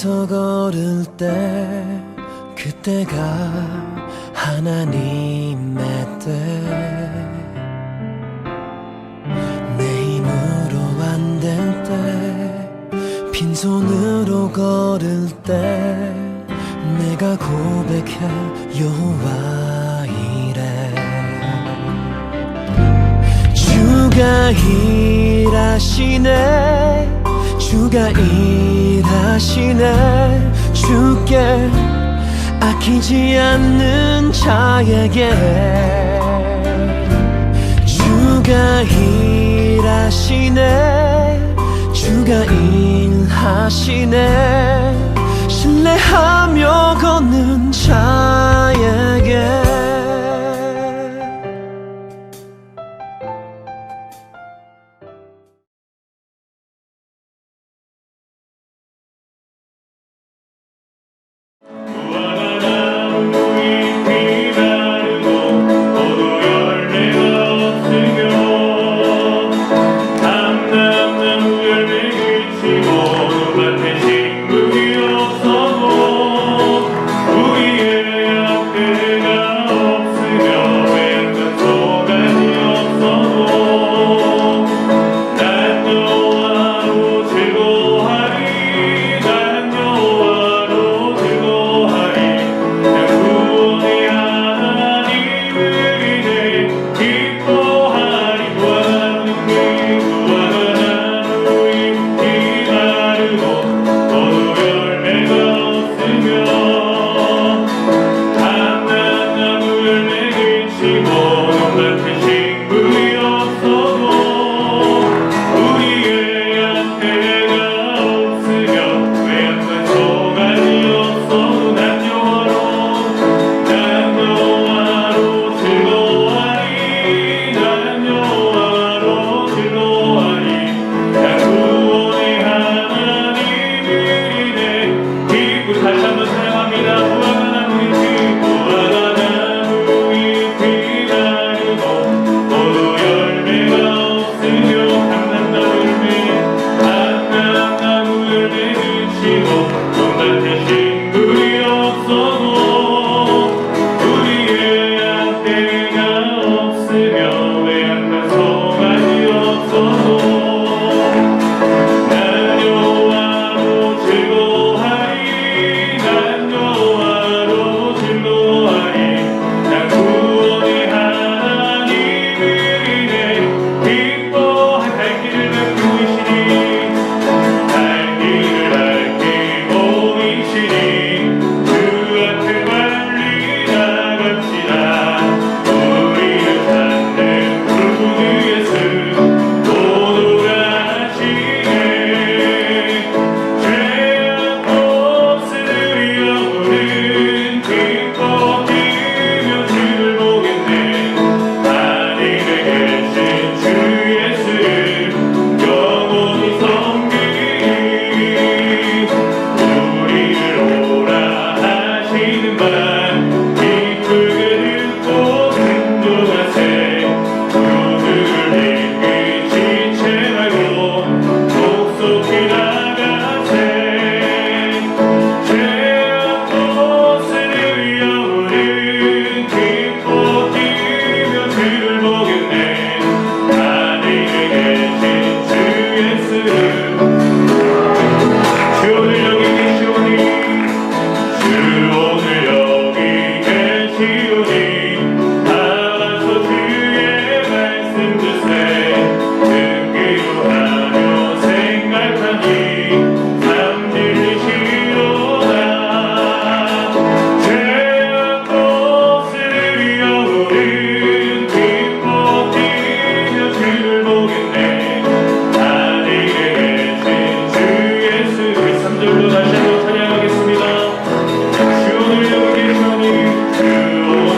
앞에서 걸을 때 그때가 하나님의 때 내 힘으로 안 될 때 빈손으로 걸을 때 내가 고백해 여호와 이래 주가 일하시네 주가 일하시네 주께 아끼지 않는 자에게 주가 일하시네 주가 일하시네 신뢰하며 걷는 자에게 다시 한번 찬양하겠습니다. 주 오늘 여기 계시오니 주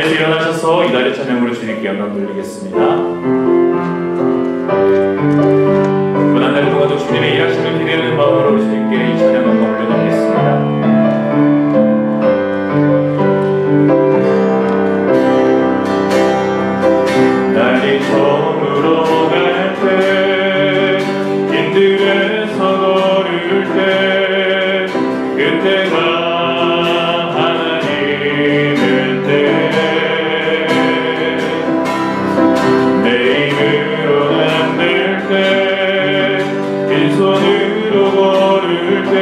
자리에서 일어나셔서 이달의 찬양으로 주님께 영광 돌리겠습니다. 고난날 동안도 주님의 일하심을 기대하는 마음으로 주님께 이 찬양 영광 올려드리겠습니다. 날이 저물어 갈 때, 인들에서 걸을 때, 그때가 하나님의 때, 내 힘으로 만들 때, 빈손으로 걸을 때,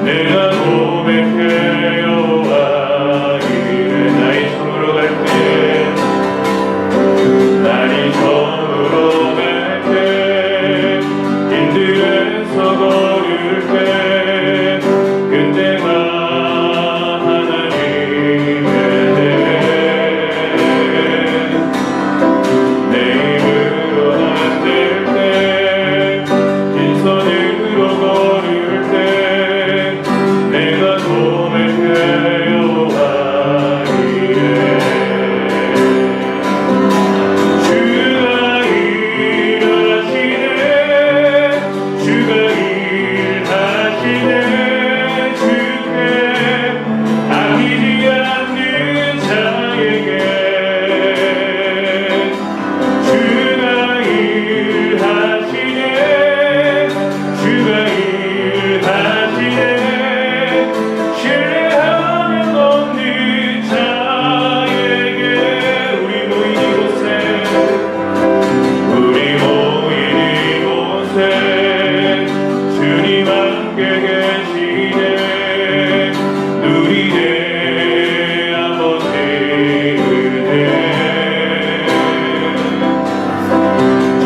내가 고백해 여호와 이래. 나의 저물어 갈 때, 날이 저물어 갈 때, 인들에서 걸을 때, 그때가 하나님의 때, 내 힘으로 만들 때, 빈손으로 걸을 때, 내가 고백해 여호와 이래. 주가 일하시네, 주가 일하시네, 주께 아끼지 않는 자에게. 주가 일하시네, 주가 일하시네, 신뢰하면 없는 자에게. 우리 모인 이곳에, 우리 모인 이곳에 주님 함께 계시네. 누리네 아버지 은혜.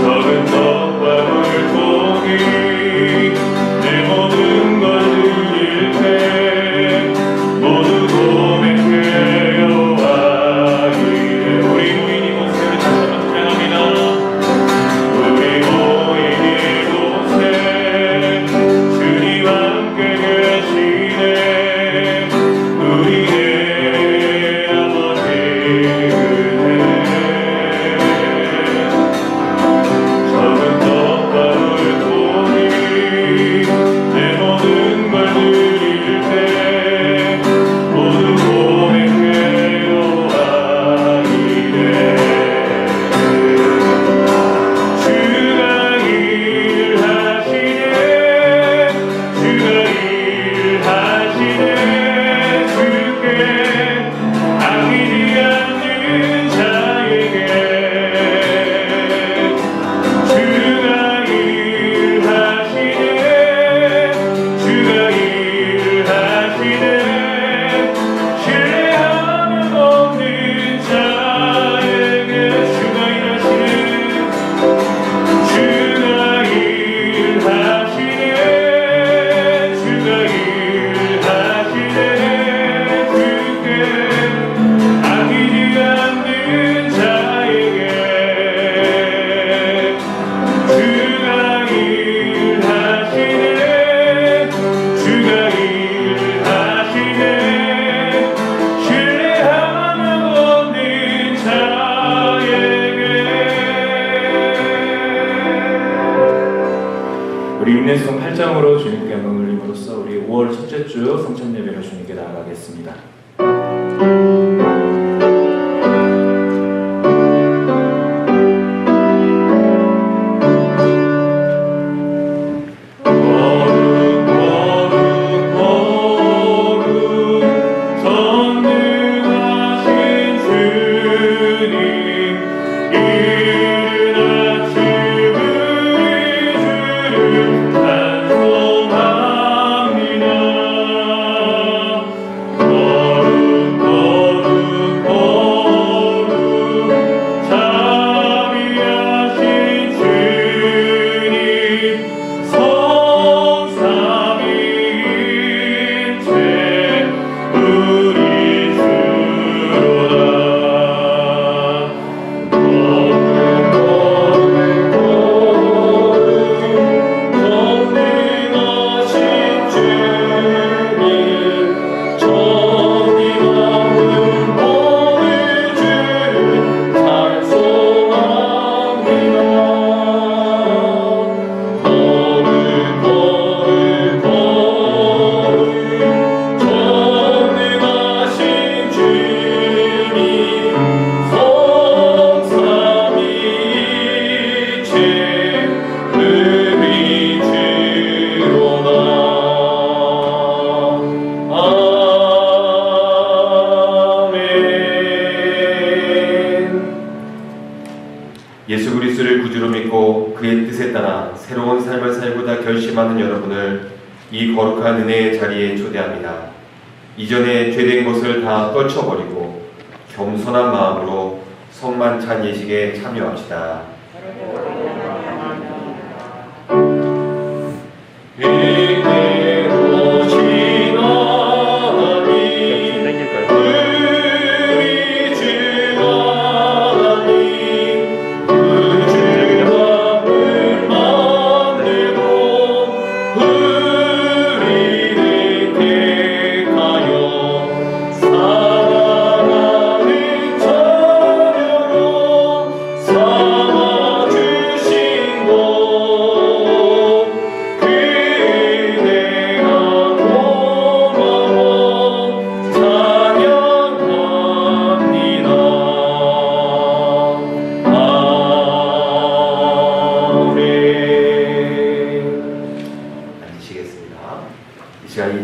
적은 떡과 물고기 내 모든 걸 드릴 때, 모두 고백해 여호와 이래. 우리 모인 이곳에 다시 한번 찬양합니다. 우리 모인 이곳에 주님 함께 계시네. 누리네 아버지 은혜. 적은 떡과 물고기 내 모든 걸 드릴 때, 모두 고백해 여호와 이래. 주가 일하시네, 주가 일하시네, 주께 아끼지 않는 자에게. 주가 일하시네, 주가 일하시네, 신뢰하면 없는 자에게. 주가 일하시네, 주가 일하시네, 주가 일하시네, 주께 아끼지 않는 자에게. 주가 일하시네, 주가 일하시네, 신뢰하면 없는 자에게. 우리 임내성 8장으로 주님께 영광 돌림으로써 우리 5월 첫째 주 성찬 예배로 주님께 나아가겠습니다. 거룩 거룩 거룩 전능하신 주님, 이른 아침 우리 주를 찬송합니다. 거룩 하나님의 뜻에 따라 새로운 삶을 살고자 결심하는 여러분을 이 거룩한 은혜의 자리에 초대합니다. 이전에 죄된 것을 다 떨쳐버리고 겸손한 마음으로 성만찬 예식에 참여합시다.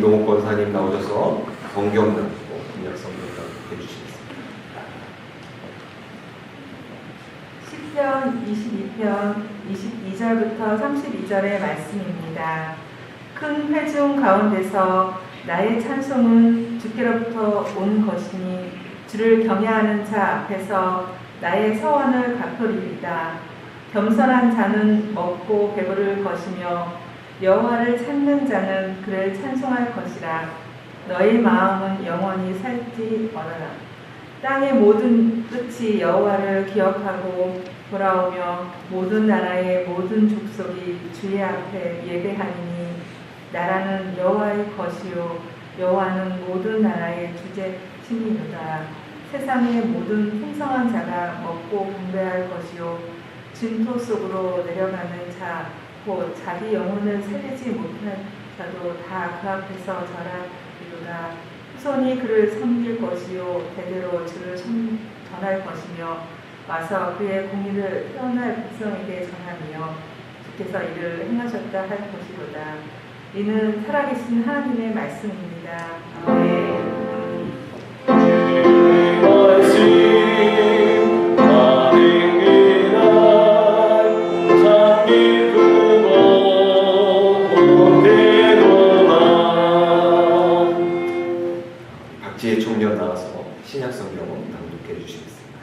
이동욱 권사님 나오셔서 성경 나누고 구약 성경 나누고 해주시겠습니다. 시편 22편 22절부터 32절의 말씀입니다. 큰 회중 가운데서 나의 찬송은 주께로부터 온 것이니 주를 경외하는 자 앞에서 나의 서원을 갚으리이다. 겸손한 자는 먹고 배부를 것이며 여호와를 찾는 자는 그를 찬송할 것이라. 너희 마음은 영원히 살지 말아라. 땅의 모든 끝이 여호와를 기억하고 돌아오며 모든 나라의 모든 족속이 주의 앞에 예배하니니 나라는 여호와의 것이요 여호와는 모든 나라의 주제심이로다. 세상의 모든 풍성한 자가 먹고 분배할 것이요 진토 속으로 내려가는 자 곧 자기 영혼을 살리지 못한 자도 다 그 앞에서 절하리로다. 후손이 그를 섬길 것이요 대대로 주를 전할 것이며 와서 그의 공의를 태어날 백성에게 전하며 주께서 이를 행하셨다 할 것이로다. 이는 살아계신 하나님의 말씀입니다. 아멘. 박지혜 총련 나와서 신약성경 낭독해 주시겠습니다.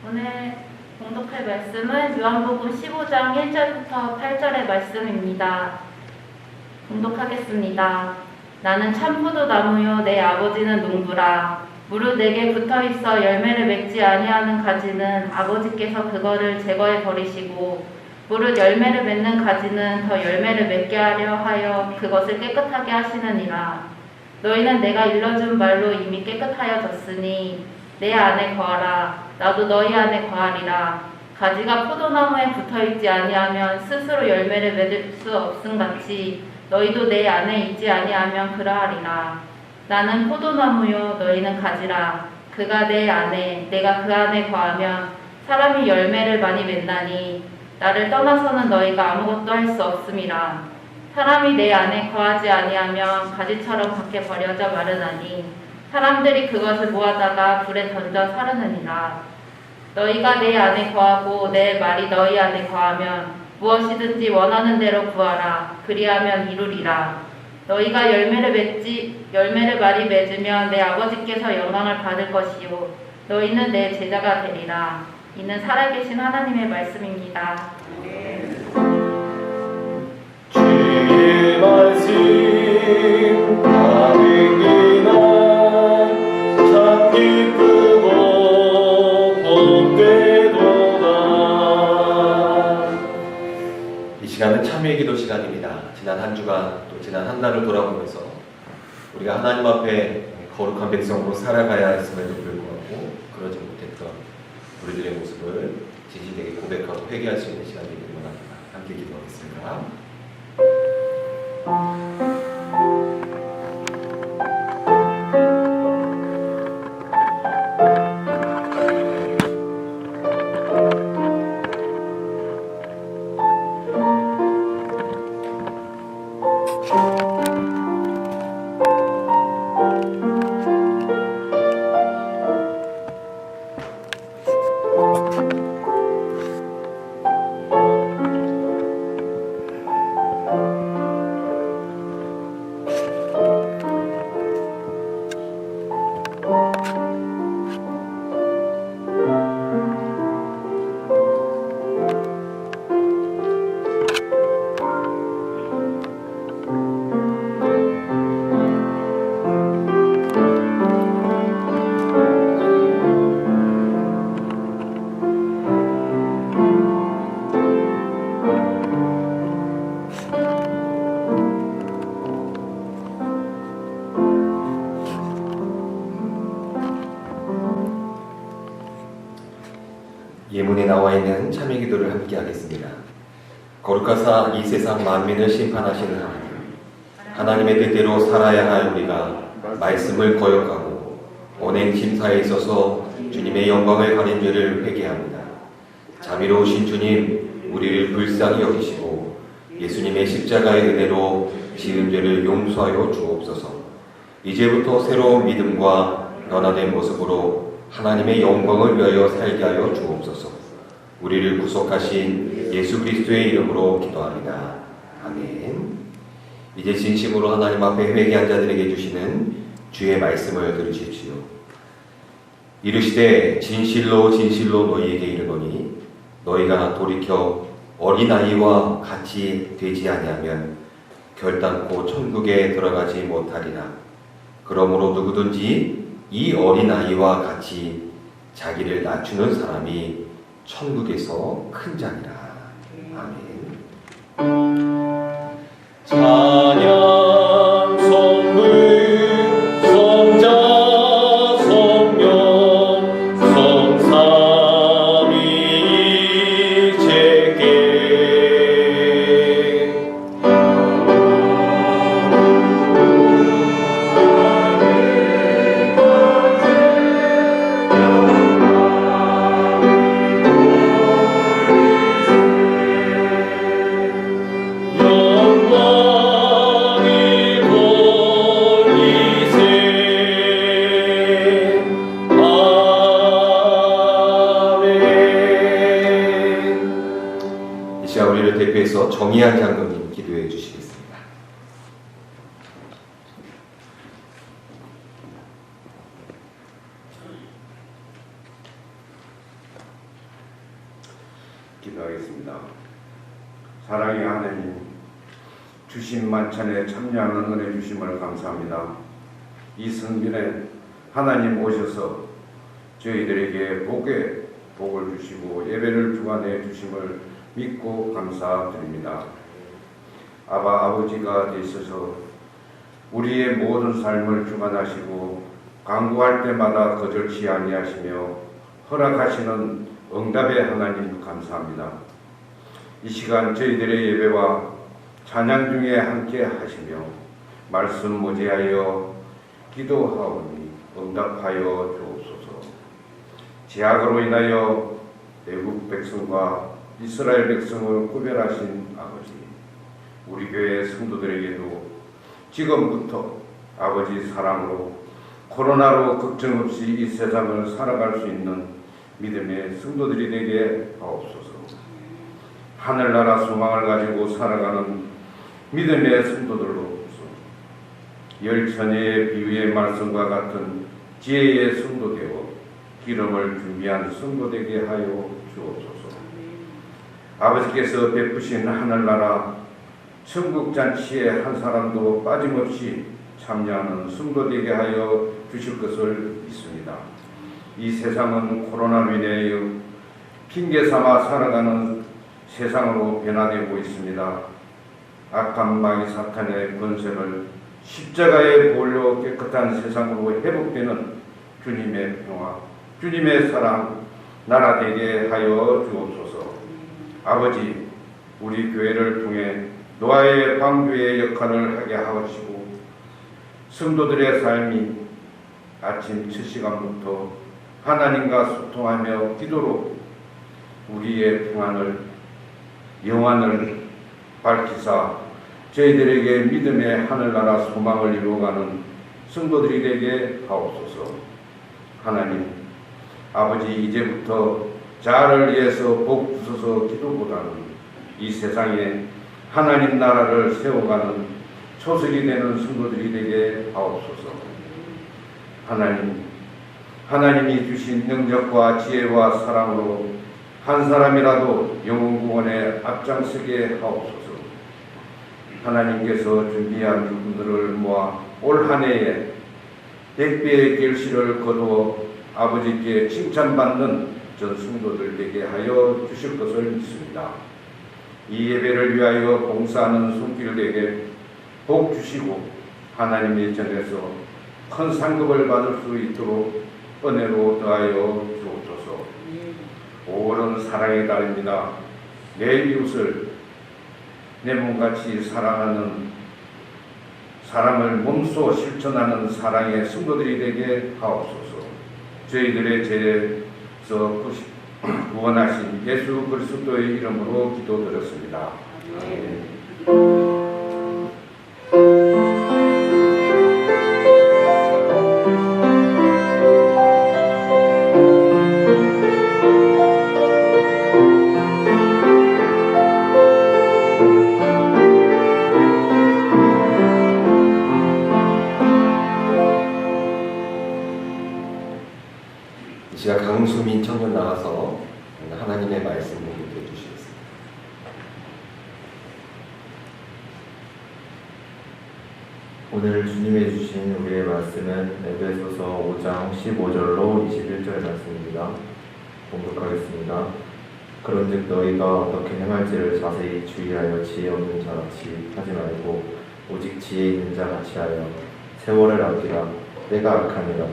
오늘 봉독할 말씀은 요한복음 15장 1절부터 8절의 말씀입니다. 봉독하겠습니다. 나는 참포도나무요 내 아버지는 농부라. 무릇 내게 붙어있어 열매를 맺지 아니하는 가지는 아버지께서 그거를 제거해 버리시고 무릇 열매를 맺는 가지는 더 열매를 맺게 하려 하여 그것을 깨끗하게 하시느니라. 너희는 내가 일러준 말로 이미 깨끗하여졌으니 내 안에 거하라. 나도 너희 안에 거하리라. 가지가 포도나무에 붙어있지 아니하면 스스로 열매를 맺을 수 없음같이 너희도 내 안에 있지 아니하면 그러하리라. 나는 포도나무요 너희는 가지라. 그가 내 안에 내가 그 안에 거하면 사람이 열매를 많이 맺나니 나를 떠나서는 너희가 아무것도 할 수 없음이라. 사람이 내 안에 거하지 아니하면 가지처럼 밖에 버려져 마르나니 사람들이 그것을 모아다가 불에 던져 사르느니라. 너희가 내 안에 거하고 내 말이 너희 안에 거하면 무엇이든지 원하는 대로 구하라. 그리하면 이루리라. 너희가 열매를 많이 맺으면 내 아버지께서 영광을 받을 것이요 너희는 내 제자가 되리라. 이는 살아계신 하나님의 말씀입니다. 주의 말씀 하는 이날 참 기쁘고 복되도다. 이 시간은 참여의 기도 시간입니다. 지난 한 주간 또 지난 한 달을 돌아보면서 우리가 하나님 앞에 거룩한 백성으로 살아가야 했음에도 불구하고 그러지 못했던 우리들의 모습을 진실되게 고백하고 회개할 수 있는 시간이 되기를 원합니다. 함께 기도하겠습니다. 예문에 나와 있는 참여 기도를 함께 하겠습니다. 거룩하사 이 세상 만민을 심판하시는 하나님, 하나님의 뜻대로 살아야 할 우리가 말씀을 거역하고 언행 심사에 있어서 주님의 영광을 가린 죄를 회개합니다. 자비로우신 주님, 우리를 불쌍히 여기시고 예수님의 십자가의 은혜로 지은 죄를 용서하여 주옵소서. 이제부터 새로운 믿음과 변화된 모습으로 하나님의 영광을 위하여 살게 하여 주옵소서. 우리를 구속하신 예수 그리스도의 이름으로 기도합니다. 아멘. 이제 진심으로 하나님 앞에 회개한 자들에게 주시는 주의 말씀을 들으십시오. 이르시되 진실로 진실로 너희에게 이르노니 너희가 돌이켜 어린아이와 같이 되지 아니하면 결단코 천국에 들어가지 못하리라. 그러므로 누구든지 이 어린아이와 같이 자기를 낮추는 사람이 천국에서 큰 자니라. 아멘. 찬양 성문 성자 성령 성삼위일체께 대표해서 정의한 장로님 기도해 주시겠습니다. 기도하겠습니다. 사랑의 하나님, 주신 만찬에 참여하는 은혜 주심을 감사합니다. 이 성전에 하나님 오셔서 저희들에게 복을 주시고 예배를 주관해 주심을 믿고 감사드립니다. 아버지가 되셔서 우리의 모든 삶을 주관하시고 간구할 때마다 거절치 아니하시며 허락하시는 응답의 하나님 감사합니다. 이 시간 저희들의 예배와 찬양 중에 함께 하시며 말씀 모지하여 기도하오니 응답하여 주옵소서. 제약으로 인하여 외국 백성과 이스라엘 백성을 구별하신 아버지, 우리 교회 성도들에게도 지금부터 아버지 사랑으로 코로나로 걱정 없이 이 세상을 살아갈 수 있는 믿음의 성도들이 되게 하옵소서. 하늘나라 소망을 가지고 살아가는 믿음의 성도들로서 열처녀의 비유의 말씀과 같은 지혜의 성도 되어 기름을 준비한 성도 되게 하여 주옵소서. 아버지께서 베푸신 하늘나라 천국잔치에 한 사람도 빠짐없이 참여하는 성도 되게 하여 주실 것을 믿습니다. 이 세상은 코로나로 인하여 핑계삼아 살아가는 세상으로 변화되고 있습니다. 악한 마귀 사탄의 권세를 십자가에 몰려 깨끗한 세상으로 회복되는 주님의 평화, 주님의 사랑 나라 되게 하여 주옵소서. 아버지, 우리 교회를 통해 노아의 방주의 역할을 하게 하시고 성도들의 삶이 아침 첫 시간부터 하나님과 소통하며 기도로 우리의 평안을 영안을 밝히사 저희들에게 믿음의 하늘나라 소망을 이루어가는 성도들이 되게 하옵소서. 하나님, 아버지, 이제부터 자아를 위해서 복 주소서 기도보다는 이 세상에 하나님 나라를 세워가는 초석이 되는 성도들이 되게 하옵소서. 하나님이 주신 능력과 지혜와 사랑으로 한 사람이라도 영혼 구원에 앞장서게 하옵소서. 하나님께서 준비한 그분들을 모아 올 한 해에 100배의 결실을 거두어 아버지께 칭찬받는 전 성도들 되게 하여 주실 것을 믿습니다. 이 예배를 위하여 봉사하는 손길들에게 복 주시고 하나님의 전에서 큰 상급을 받을 수 있도록 은혜로 더하여 주옵소서. 오랜 사랑의 달입니다. 내 이웃을 내 몸같이 사랑하는 사랑을 몸소 실천하는 사랑의 성도들이 되게 하옵소서. 저희들의 죄에서 구원하신 예수 그리스도의 이름으로 기도드렸습니다. 이 시간 강수민 청년 나와서 하나님의 말씀을 읽게 주시겠습니다. 오늘 주님이 주신 우리의 말씀은 에베소서 5장 15절로 21절 말씀입니다. 공독하겠습니다. 그런즉 너희가 어떻게 행할지를 자세히 주의하여 지혜 없는 자같이 하지 말고 오직 지혜 있는 자같이 하여 세월을 아끼라. 때가 악하니라.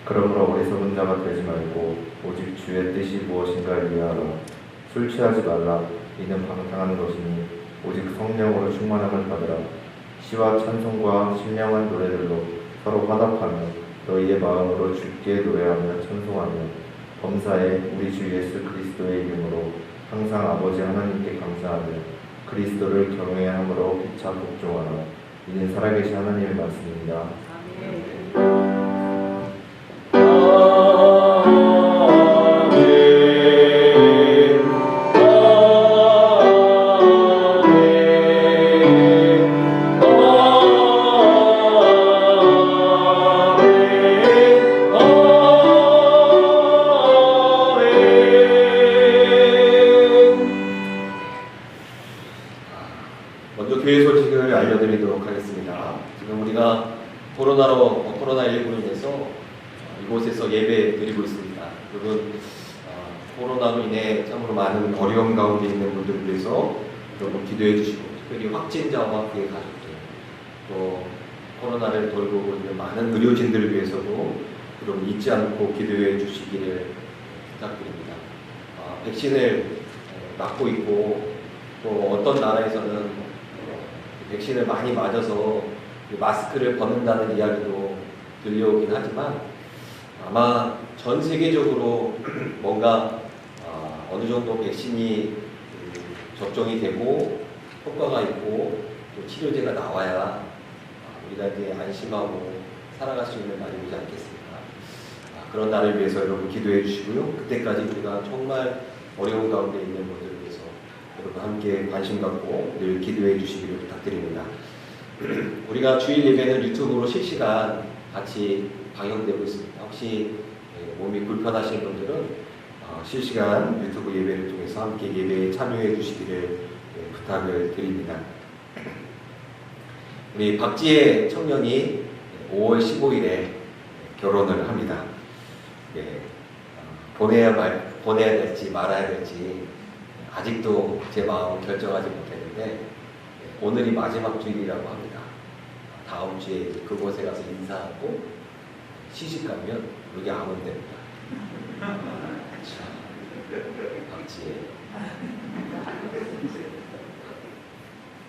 그러므로 어리석은 자가 되지 말고 오직 주의 뜻이 무엇인가를 이해하라. 술 취하지 말라. 이는 방탕한 것이니 오직 성령으로 충만함을 받으라. 시와 찬송과 신령한 노래들로 서로 화답하며 너희의 마음으로 주께 노래하며 찬송하며 범사에 우리 주 예수 그리스도의 이름으로 항상 아버지 하나님께 감사하며 그리스도를 경외함으로 피차 복종하라. 이는 살아계신 하나님의 말씀입니다. 먼저 교회 소식을 알려드리도록 하겠습니다. 지금 우리가 코로나19로 인해서 이곳에서 예배 드리고 있습니다. 여러분, 코로나로 인해 참으로 많은 어려움 가운데 있는 분들을 위해서 여러분 기도해 주시고, 특별히 확진자와 그의 가족들, 또 코로나를 돌보고 있는 많은 의료진들을 위해서도 여러분 잊지 않고 기도해 주시기를 부탁드립니다. 백신을 맞고 있고, 또 어떤 나라에서는 백신을 많이 맞아서 마스크를 벗는다는 이야기도 들려오긴 하지만 아마 전 세계적으로 뭔가 어느 정도 백신이 접종이 되고 효과가 있고 또 치료제가 나와야 우리가 이제 안심하고 살아갈 수 있는 날이 오지 않겠습니까? 그런 날을 위해서 여러분 기도해 주시고요. 그때까지 우리가 정말 어려운 가운데 있는 분들을 위해서 여러분 함께 관심 갖고 늘 기도해 주시기를 부탁드립니다. 우리가 주일 예배는 유튜브로 실시간 같이 방영되고 있습니다. 혹시 몸이 불편하신 분들은 실시간 유튜브 예배를 통해서 함께 예배에 참여해 주시기를 부탁을 드립니다. 우리 박지혜 청년이 5월 15일에 결혼을 합니다. 보내야 될지 말아야 될지 아직도 제 마음을 결정하지 못했는데 오늘이 마지막 주일이라고 합니다. 다음 주에 그곳에 가서 인사하고 시집 가면 여기 안 온답니다. 박지혜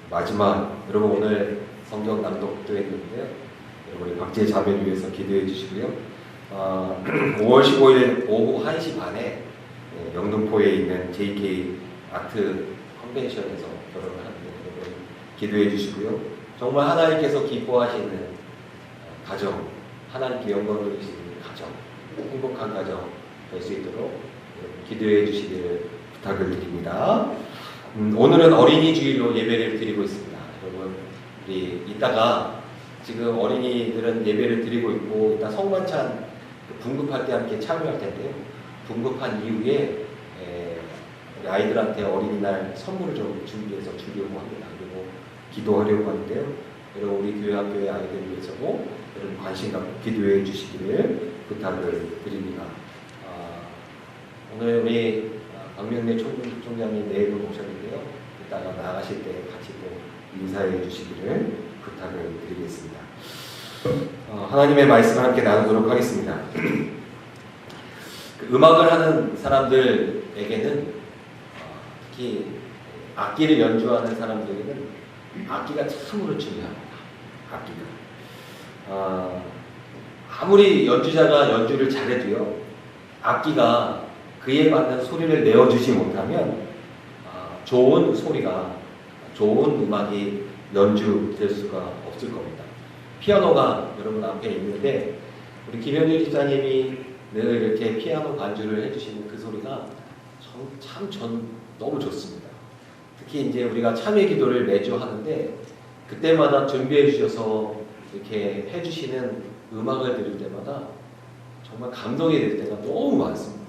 마지막, 여러분 오늘 성경 낭독도 했는데 여러분이 박지혜 자매를 위해서 기도해 주시고요. 5월 15일 오후 1시 반에 영등포에 있는 JK 아트 컨벤션에서 결혼을 하는데 여러분 기도해 주시고요. 정말 하나님께서 기뻐하시는 가정, 하나님께 영광 돌리시는 가정, 행복한 가정 될 수 있도록 여러분 기도해 주시기를 부탁을 드립니다. 오늘은 어린이 주일로 예배를 드리고 있습니다. 여러분, 우리 이따가 지금 어린이들은 예배를 드리고 있고 이따 성만찬 분급할 때 함께 참여할 텐데요. 분급한 이후에 우리 아이들한테 어린이날 선물을 좀 준비해서 주려고 합니다. 그리고 기도하려고 하는데요. 여러분, 우리 교회 학교의 아이들을 위해서도 여러분 관심 갖고 기도해 주시기를 부탁을 드립니다. 오늘 우리 박명래 총장님 내일로 오셨는데요. 이따가 나가실 때 같이 또 인사해 주시기를 부탁을 드리겠습니다. 하나님의 말씀을 함께 나누도록 하겠습니다. 그 음악을 하는 사람들에게는 특히 악기를 연주하는 사람들에게는 악기가 참으로 중요합니다. 악기가 아무리 연주자가 연주를 잘해도요, 악기가 그에 맞는 소리를 내어주지 못하면 좋은 소리가, 좋은 음악이 연주될 수가 없을 겁니다. 피아노가 여러분 앞에 있는데 우리 김현주 집사님이 늘 이렇게 피아노 반주를 해주시는 그 소리가 전 너무 좋습니다. 특히 이제 우리가 참회 기도를 매주 하는데 그때마다 준비해 주셔서 이렇게 해주시는 음악을 들을 때마다 정말 감동이 될 때가 너무 많습니다.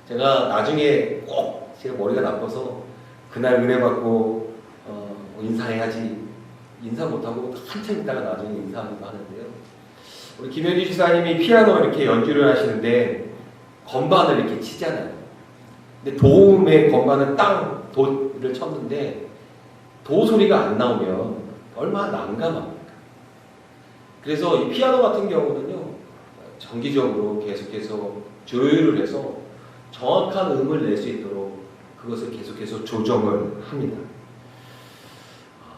제가 나중에 꼭 제가 머리가 나빠서 그날 은혜 받고 인사해야지 인사 못하고 한참 있다가 나중에 인사하기도 하는데요. 우리 김현주 지사님이 피아노 이렇게 연주를 하시는데 건반을 이렇게 치잖아요. 근데 도음의 건반을 땅 도를 쳤는데 도 소리가 안 나오면 얼마나 난감합니까? 그래서 이 피아노 같은 경우는요, 정기적으로 계속해서 조율을 해서 정확한 음을 낼 수 있도록 그것을 계속해서 조정을 합니다.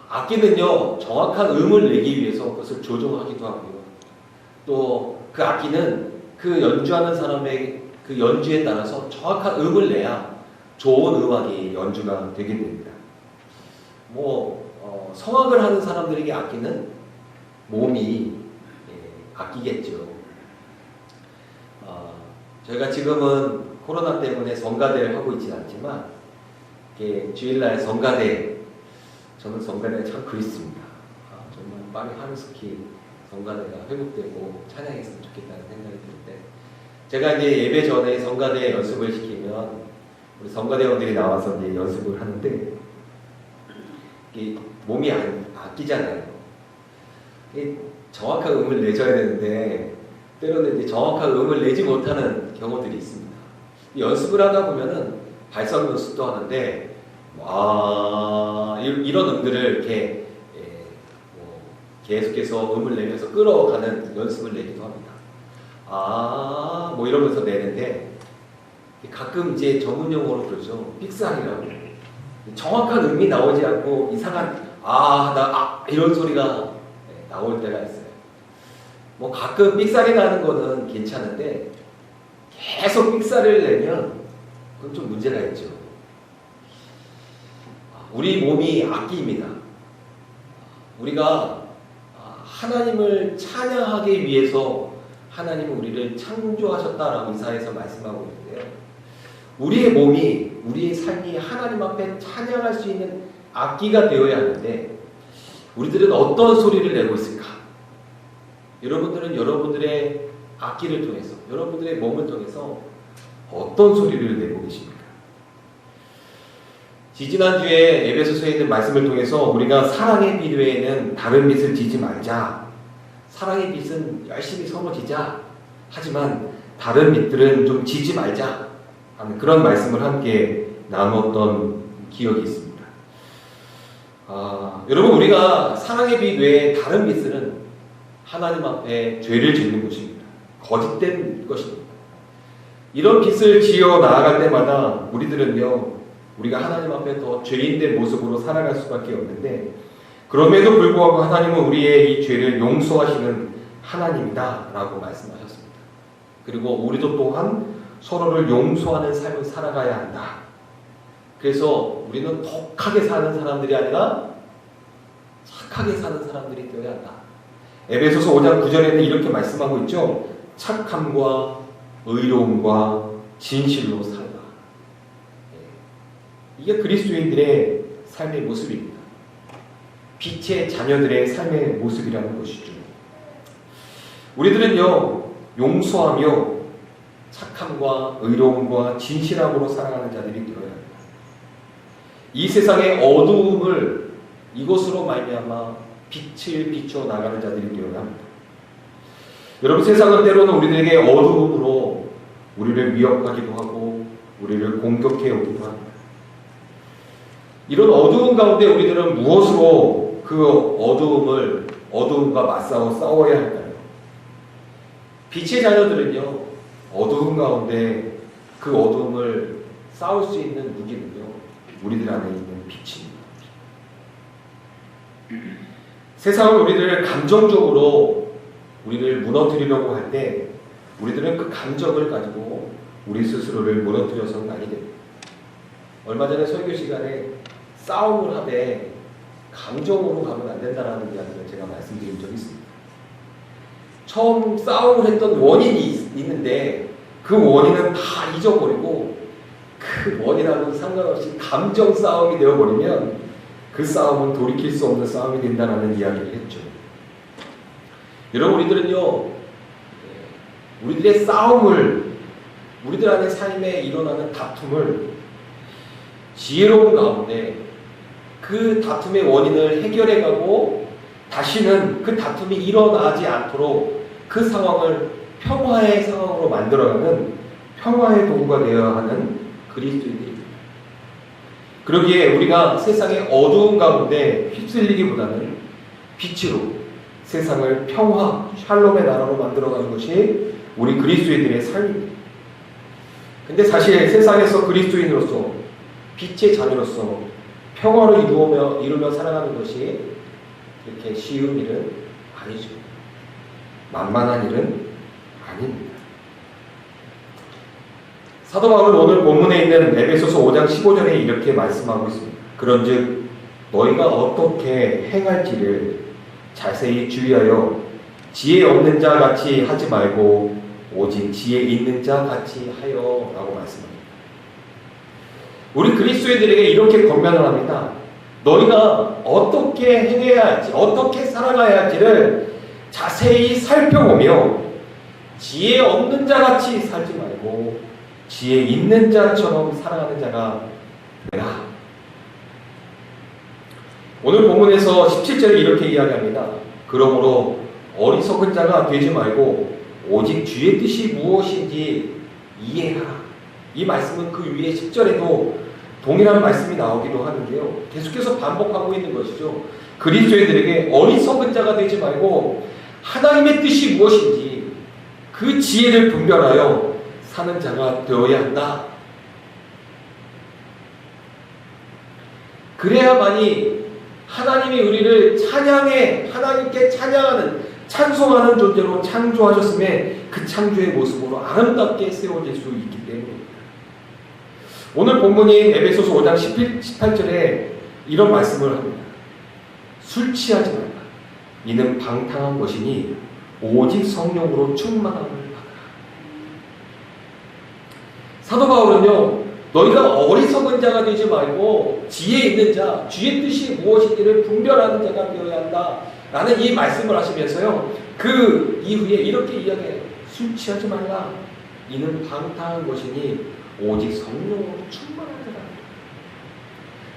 악기는요, 정확한 음을 내기 위해서 그것을 조정하기도 하고요. 또 그 악기는 그 연주하는 사람의 그 연주에 따라서 정확한 음을 내야 좋은 음악이 연주가 되게 됩니다. 성악을 하는 사람들에게 악기는 몸이 악기겠죠. 저희가 지금은 코로나 때문에 성가대를 하고 있지 않지만 주일날 성가대, 저는 성가대가 참 그립습니다. 정말 빨리 하루스키 성가대가 회복되고 찬양했으면 좋겠다는 생각이 드는데, 제가 이제 예배 전에 성가대 연습을 시키면 우리 성가대원들이 나와서 이제 연습을 하는데 몸이 아끼잖아요. 정확한 음을 내줘야 되는데 때로는 이제 정확한 음을 내지 못하는 경우들이 있습니다. 연습을 하다 보면은 발성 연습도 하는데 이런 음들을 이렇게 계속해서 음을 내면서 끌어가는 연습을 내기도 합니다. 이러면서 내는데 가끔 이제 전문 용어로 그러죠. 삑사리라고. 정확한 음이 나오지 않고 이상한 이런 소리가 나올 때가 있어요. 가끔 삑사리 나는 거는 괜찮은데 계속 삑사리를 내면 그건 좀 문제가 있죠. 우리 몸이 악기입니다. 우리가 하나님을 찬양하기 위해서 하나님은 우리를 창조하셨다라고 이사야에서 말씀하고 있는데요. 우리의 몸이, 우리의 삶이 하나님 앞에 찬양할 수 있는 악기가 되어야 하는데 우리들은 어떤 소리를 내고 있을까? 여러분들은 여러분들의 악기를 통해서, 여러분들의 몸을 통해서 어떤 소리를 내고 계십니까? 지지난주에 에베소서에 있는 말씀을 통해서 우리가 사랑의 빛 외에는 다른 빛을 지지 말자. 사랑의 빛은 열심히 서로 지자. 하지만 다른 빛들은 좀 지지 말자. 하는 그런 말씀을 함께 나눴던 기억이 있습니다. 여러분, 우리가 사랑의 빛 외에 다른 빛은 하나님 앞에 죄를 짓는 것입니다. 거짓된 것입니다. 이런 빛을 지어 나아갈 때마다 우리들은요, 우리가 하나님 앞에 더 죄인된 모습으로 살아갈 수밖에 없는데, 그럼에도 불구하고 하나님은 우리의 이 죄를 용서하시는 하나님이다 라고 말씀하셨습니다. 그리고 우리도 또한 서로를 용서하는 삶을 살아가야 한다. 그래서 우리는 독하게 사는 사람들이 아니라 착하게 사는 사람들이 되어야 한다. 에베소서 5장 9절에는 이렇게 말씀하고 있죠. 착함과 의로움과 진실로 살라. 이게 그리스도인들의 삶의 모습입니다. 빛의 자녀들의 삶의 모습이라는 것이죠. 우리들은요, 용서하며 착함과 의로움과 진실함으로 살아가는 자들이 되어야 합니다. 이 세상의 어두움을 이것으로 말미암아 빛을 비춰 나가는 자들이 되어야 합니다. 여러분, 세상은 때로는 우리들에게 어두움으로 우리를 위협하기도 하고 우리를 공격해 오기도 합니다. 이런 어두움 가운데 우리들은 무엇으로 그 어두움과 싸워야 할까요? 빛의 자녀들은요, 어두움 가운데 그 어두움을 싸울 수 있는 무기는요, 우리들 안에 있는 빛입니다. 세상은 우리를 감정적으로 우리를 무너뜨리려고 할 때 우리들은 그 감정을 가지고 우리 스스로를 무너뜨려서는 아니 됩니다. 얼마 전에 설교 시간에 싸움을 하되 감정으로 가면 안 된다는 이야기를 제가 말씀드린 적이 있습니다. 처음 싸움을 했던 원인이 있는데 그 원인은 다 잊어버리고 그 원인하고는 상관없이 감정 싸움이 되어버리면 그 싸움은 돌이킬 수 없는 싸움이 된다는 이야기를 했죠. 여러분, 우리들은요, 우리들의 싸움을, 우리들 안에 삶에 일어나는 다툼을 지혜로운 가운데 그 다툼의 원인을 해결해가고 다시는 그 다툼이 일어나지 않도록 그 상황을 평화의 상황으로 만들어가는 평화의 도구가 되어야 하는 그리스도인들입니다. 그러기에 우리가 세상의 어두운 가운데 휩쓸리기보다는 빛으로 세상을 평화, 샬롬의 나라로 만들어가는 것이 우리 그리스도인들의 삶입니다. 근데 사실 세상에서 그리스도인으로서 빛의 자녀로서 평화를 이루며 살아가는 것이 이렇게 쉬운 일은 아니죠. 만만한 일은 아닙니다. 사도 바울은 오늘 본문에 있는 에베소서 5장 15절에 이렇게 말씀하고 있습니다. 그런즉 너희가 어떻게 행할지를 자세히 주의하여 지혜 없는 자 같이 하지 말고 오직 지혜 있는 자 같이 하여 라고 말씀합니다. 우리 그리스도인들에게 이렇게 권면을 합니다. 너희가 어떻게 행해야 할지, 어떻게 살아가야 할지를 자세히 살펴보며 지혜 없는 자 같이 살지 말고 지혜 있는 자처럼 살아가는 자가 되라. 오늘 본문에서 17절에 이렇게 이야기합니다. 그러므로 어리석은 자가 되지 말고 오직 주의 뜻이 무엇인지 이해하라. 이 말씀은 그 위에 10절에도 동일한 말씀이 나오기도 하는데요. 계속해서 반복하고 있는 것이죠. 그리스도인들에게 어리석은 자가 되지 말고 하나님의 뜻이 무엇인지 그 지혜를 분별하여 사는 자가 되어야 한다. 그래야만이 하나님이 우리를 하나님께 찬양하는, 찬송하는 존재로 창조하셨음에 그 창조의 모습으로 아름답게 세워질 수 있기 때문입니다. 오늘 본문인 에베소서 5장 18절에 이런 말씀을 합니다. 술 취하지 말라. 이는 방탕한 것이니 오직 성령으로 충만함을 받으라. 사도 바울은요, 너희가 어리석은 자가 되지 말고 지혜 있는 자, 주의 뜻이 무엇인지를 분별하는 자가 되어야 한다 라는 이 말씀을 하시면서요, 그 이후에 이렇게 이야기해요. 술 취하지 말라. 이는 방탕한 것이니 오직 성령으로 충만한 자다.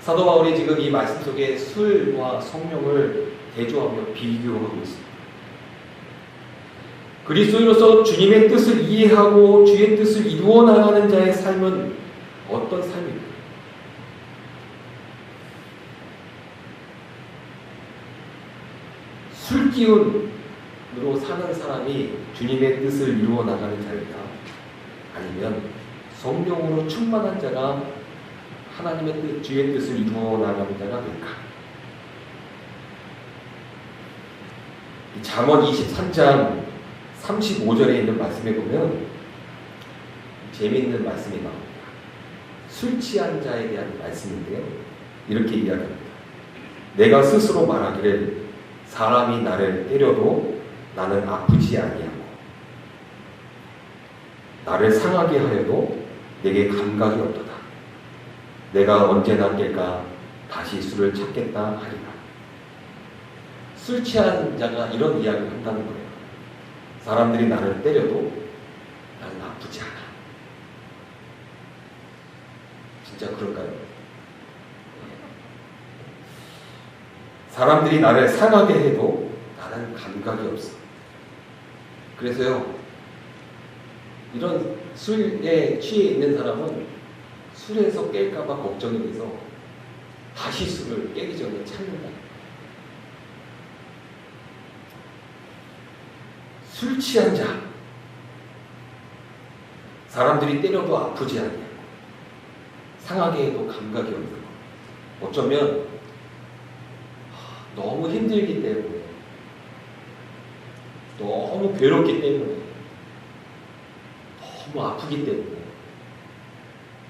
사도 바울이 지금 이 말씀 속에 술과 성령을 대조하며 비교하고 있습니다. 그리스도인으로서 주님의 뜻을 이해하고 주의 뜻을 이루어 나가는 자의 삶은 어떤 삶입니까? 술기운으로 사는 사람이 주님의 뜻을 이루어 나가는 자일까? 아니면 성령으로 충만한 자가 하나님의 뜻, 주의 뜻을 이루어 나가는 자가 될까? 잠언 23장 35절에 있는 말씀에 보면 재미있는 말씀이 나옵니다. 술 취한 자에 대한 말씀인데요. 이렇게 이야기합니다. 내가 스스로 말하기를 사람이 나를 때려도 나는 아프지 아니하고 나를 상하게 하여도 내게 감각이 없도다. 내가 언제나 깰까 다시 술을 찾겠다 하리라. 술 취한 자가 이런 이야기를 한다는 거예요. 사람들이 나를 때려도 나는 아프지 않아. 진짜 그럴까요? 사람들이 나를 상하게 해도 나는 감각이 없어. 그래서요, 이런 술에 취해 있는 사람은 술에서 깰까봐 걱정이 돼서 다시 술을 깨기 전에 참는다. 술 취한 자, 사람들이 때려도 아프지 않냐, 상하게 해도 감각이 없는 거. 어쩌면 너무 힘들기 때문에, 너무 괴롭기 때문에, 너무 아프기 때문에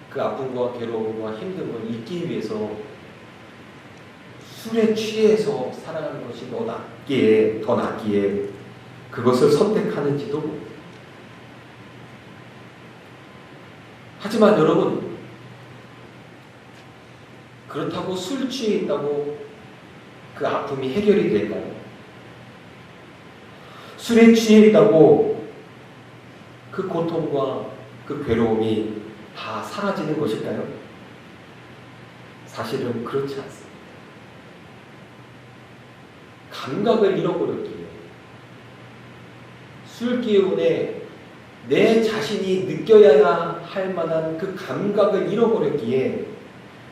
그 아픔과 괴로움과 힘듦을 잊기 위해서 술에 취해서 살아가는 것이 더 낫기에 그것을 선택하는지도 모릅니다. 하지만 여러분, 그렇다고 술 취해 있다고 그 아픔이 해결이 될까요? 술에 취해 있다고 그 고통과 그 괴로움이 다 사라지는 것일까요? 사실은 그렇지 않습니다. 감각을 잃어버렸기에, 술 기운에 내 자신이 느껴야 할 만한 그 감각을 잃어버렸기에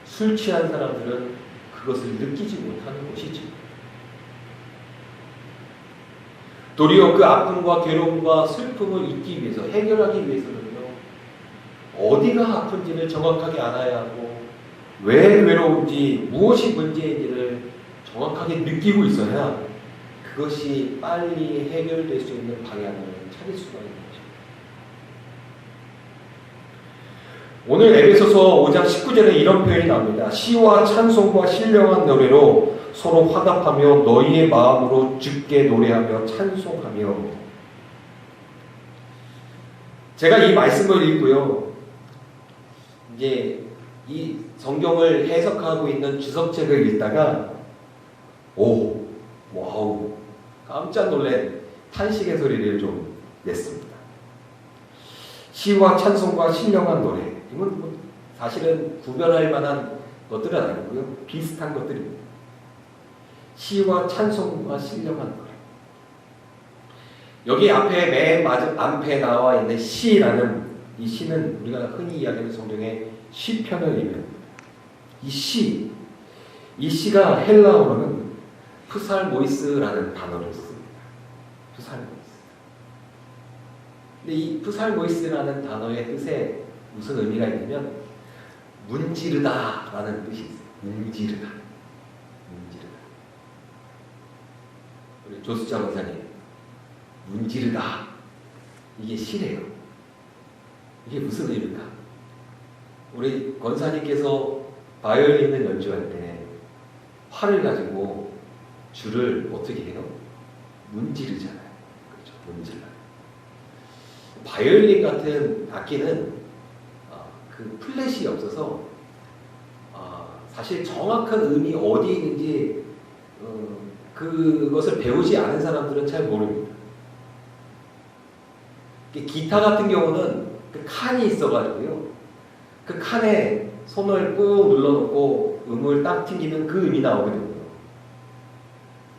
술 취한 사람들은 그것을 느끼지 못하는 것이죠. 도리어 그 아픔과 괴로움과 슬픔을 잊기 위해서, 해결하기 위해서는요, 어디가 아픈지를 정확하게 알아야 하고 왜 괴로운지, 무엇이 문제인지를 정확하게 느끼고 있어야 그것이 빨리 해결될 수 있는 방향을 찾을 수가 있는 거죠. 오늘 에베소서 5장 19절에 이런 표현이 나옵니다. 시와 찬송과 신령한 노래로 서로 화답하며 너희의 마음으로 주께 노래하며 찬송하며. 제가 이 말씀을 읽고요, 이제 이 성경을 해석하고 있는 주석책을 읽다가 와우, 깜짝 놀란 탄식의 소리를 좀 냈습니다. 시와 찬송과 신령한 노래, 이건 뭐 사실은 구별할 만한 것들은 아니고요, 비슷한 것들입니다. 시와 찬송과 신령한 노래. 여기 앞에 맨 앞에 나와 있는 시라는 이 시는 우리가 흔히 이야기하는 성경의 시편을 의미합니다. 이 시가 헬라어로는 프살모이스라는 단어를 씁니다. 프살모이스. 근데 이 프살모이스라는 단어의 뜻에 무슨 의미가 있냐면 문지르다라는 뜻이 있어요. 문지르다. 우리 조수자 권사님, 문지르다, 이게 시래요. 이게 무슨 의미일까? 우리 권사님께서 바이올린을 연주할 때 활을 가지고 줄을 어떻게 해요? 문지르잖아요. 그렇죠? 문질러. 바이올린 같은 악기는 그 플랫이 없어서 사실 정확한 음이 어디에 있는지 그것을 배우지 않은 사람들은 잘 모릅니다. 기타 같은 경우는 그 칸이 있어가지고요, 그 칸에 손을 꾹 눌러놓고 음을 딱 튕기면 그 음이 나오거든요.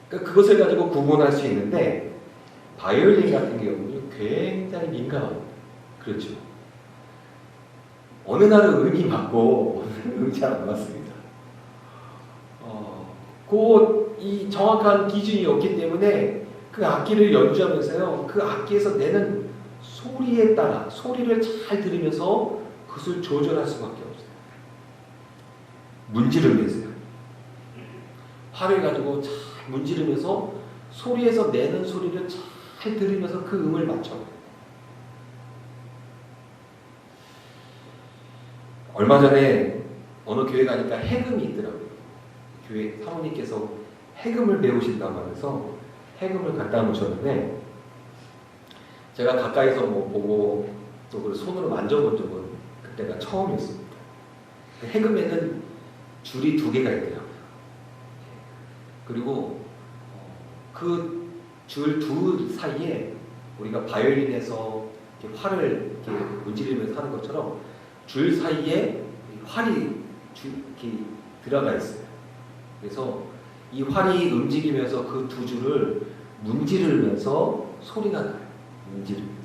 그것을 가지고 구분할 수 있는데, 바이올린 같은 경우는 굉장히 민감합니다. 그렇죠. 어느 날은 음이 맞고 어느 날은 음이 잘 안 맞습니다. 이 정확한 기준이 없기 때문에 그 악기를 연주하면서요, 그 악기에서 내는 소리에 따라 소리를 잘 들으면서 그것을 조절할 수밖에 없어요. 문지르면서요, 활을 가지고 잘 문지르면서 소리에서 내는 소리를 잘 들으면서 그 음을 맞춰. 얼마 전에 어느 교회 가니까 해금이 있더라고요. 교회 사모님께서 해금을 배우신다고 하면서 해금을 갖다 놓으셨는데, 제가 가까이서 보고 또 그걸 손으로 만져본 적은 그때가 처음이었습니다. 해금에는 줄이 2개가 있더라고요. 그리고 그 줄 둘 사이에 우리가 바이올린에서 이렇게 활을 이렇게 문지르면서 하는 것처럼 줄 사이에 활이 이렇게 들어가 있어요. 그래서 이 활이 움직이면서 그 2줄을 문지르면서 소리가 나요. 문지르면서.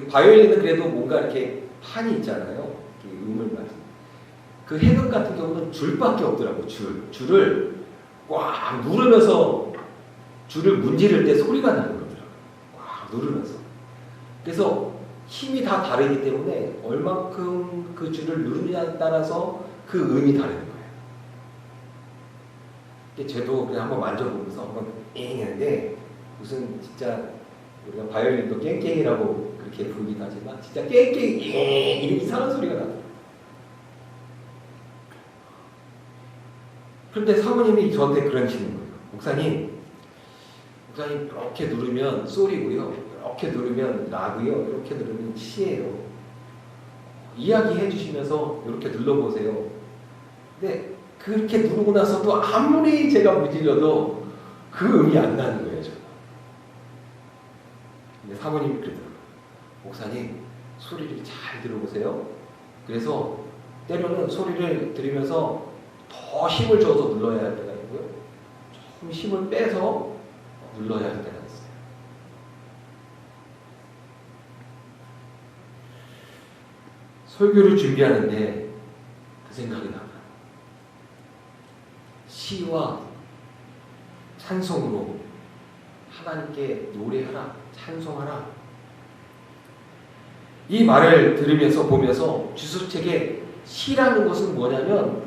바이올린은 그래도 뭔가 이렇게 판이 있잖아요. 이렇게 음을 맞는. 그 해금 같은 경우는 줄밖에 없더라고요. 줄을 꽉 누르면서 줄을 문지를 때 소리가 나는 거더라고요. 꽉 누르면서. 그래서 힘이 다 다르기 때문에 얼만큼 그 줄을 누르냐에 따라서 그 음이 다른 거예요. 저도 그냥 한번 만져보면서 한번 엥 했는데 무슨 진짜 우리가 바이올린도 깽깽이라고 그렇게 부르긴 하지만 진짜 깽깽 이런 이상한 소리가 나더라고요. 그런데 사모님이 저한테 그러시는 거예요. 목사님 이렇게 누르면 소리고요. 이렇게 누르면 라고요. 이렇게 누르면 시예요. 이야기해 주시면서 이렇게 눌러보세요. 근데 그렇게 누르고 나서도 아무리 제가 문질러도 그 음이 안 나는 거예요. 저는. 근데 사모님이 그러더라고요. 목사님 소리를 잘 들어보세요. 그래서 때로는 소리를 들으면서 더 힘을 줘서 눌러야 할 때가 있고요. 조금 힘을 빼서 눌러야 할 때가 있어요. 설교를 준비하는데 그 생각이 나요. 시와 찬송으로 하나님께 노래하라, 찬송하라. 이 말을 들으면서 보면서 주수책에 시라는 것은 뭐냐면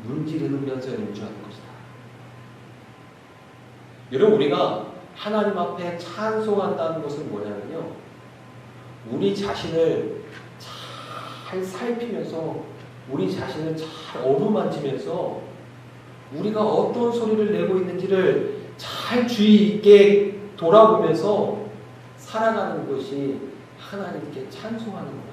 문지르면서 연주하는 것이다. 여러분 우리가 하나님 앞에 찬송한다는 것은 뭐냐면요. 우리 자신을 잘 살피면서 우리 자신을 잘 어루만지면서 우리가 어떤 소리를 내고 있는지를 잘 주의 있게 돌아보면서 살아가는 것이 하나님께 찬송하는 거예요.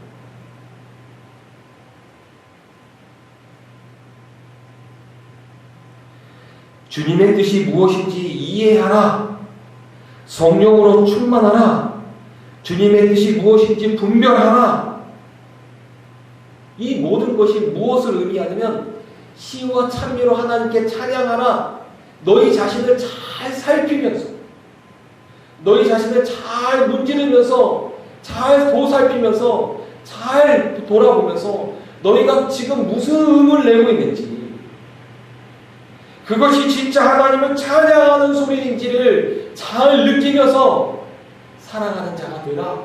주님의 뜻이 무엇인지 이해하라. 성령으로 충만하라. 주님의 뜻이 무엇인지 분별하라. 이 모든 것이 무엇을 의미하냐면 시와 찬미로 하나님께 찬양하라. 너희 자신을 잘 살피면서 너희 자신을 잘 문지르면서 잘 보살피면서 잘 돌아보면서 너희가 지금 무슨 음을 내고 있는지 그것이 진짜 하나님을 찬양하는 소리인지를 잘 느끼면서 살아가는 자가 되라.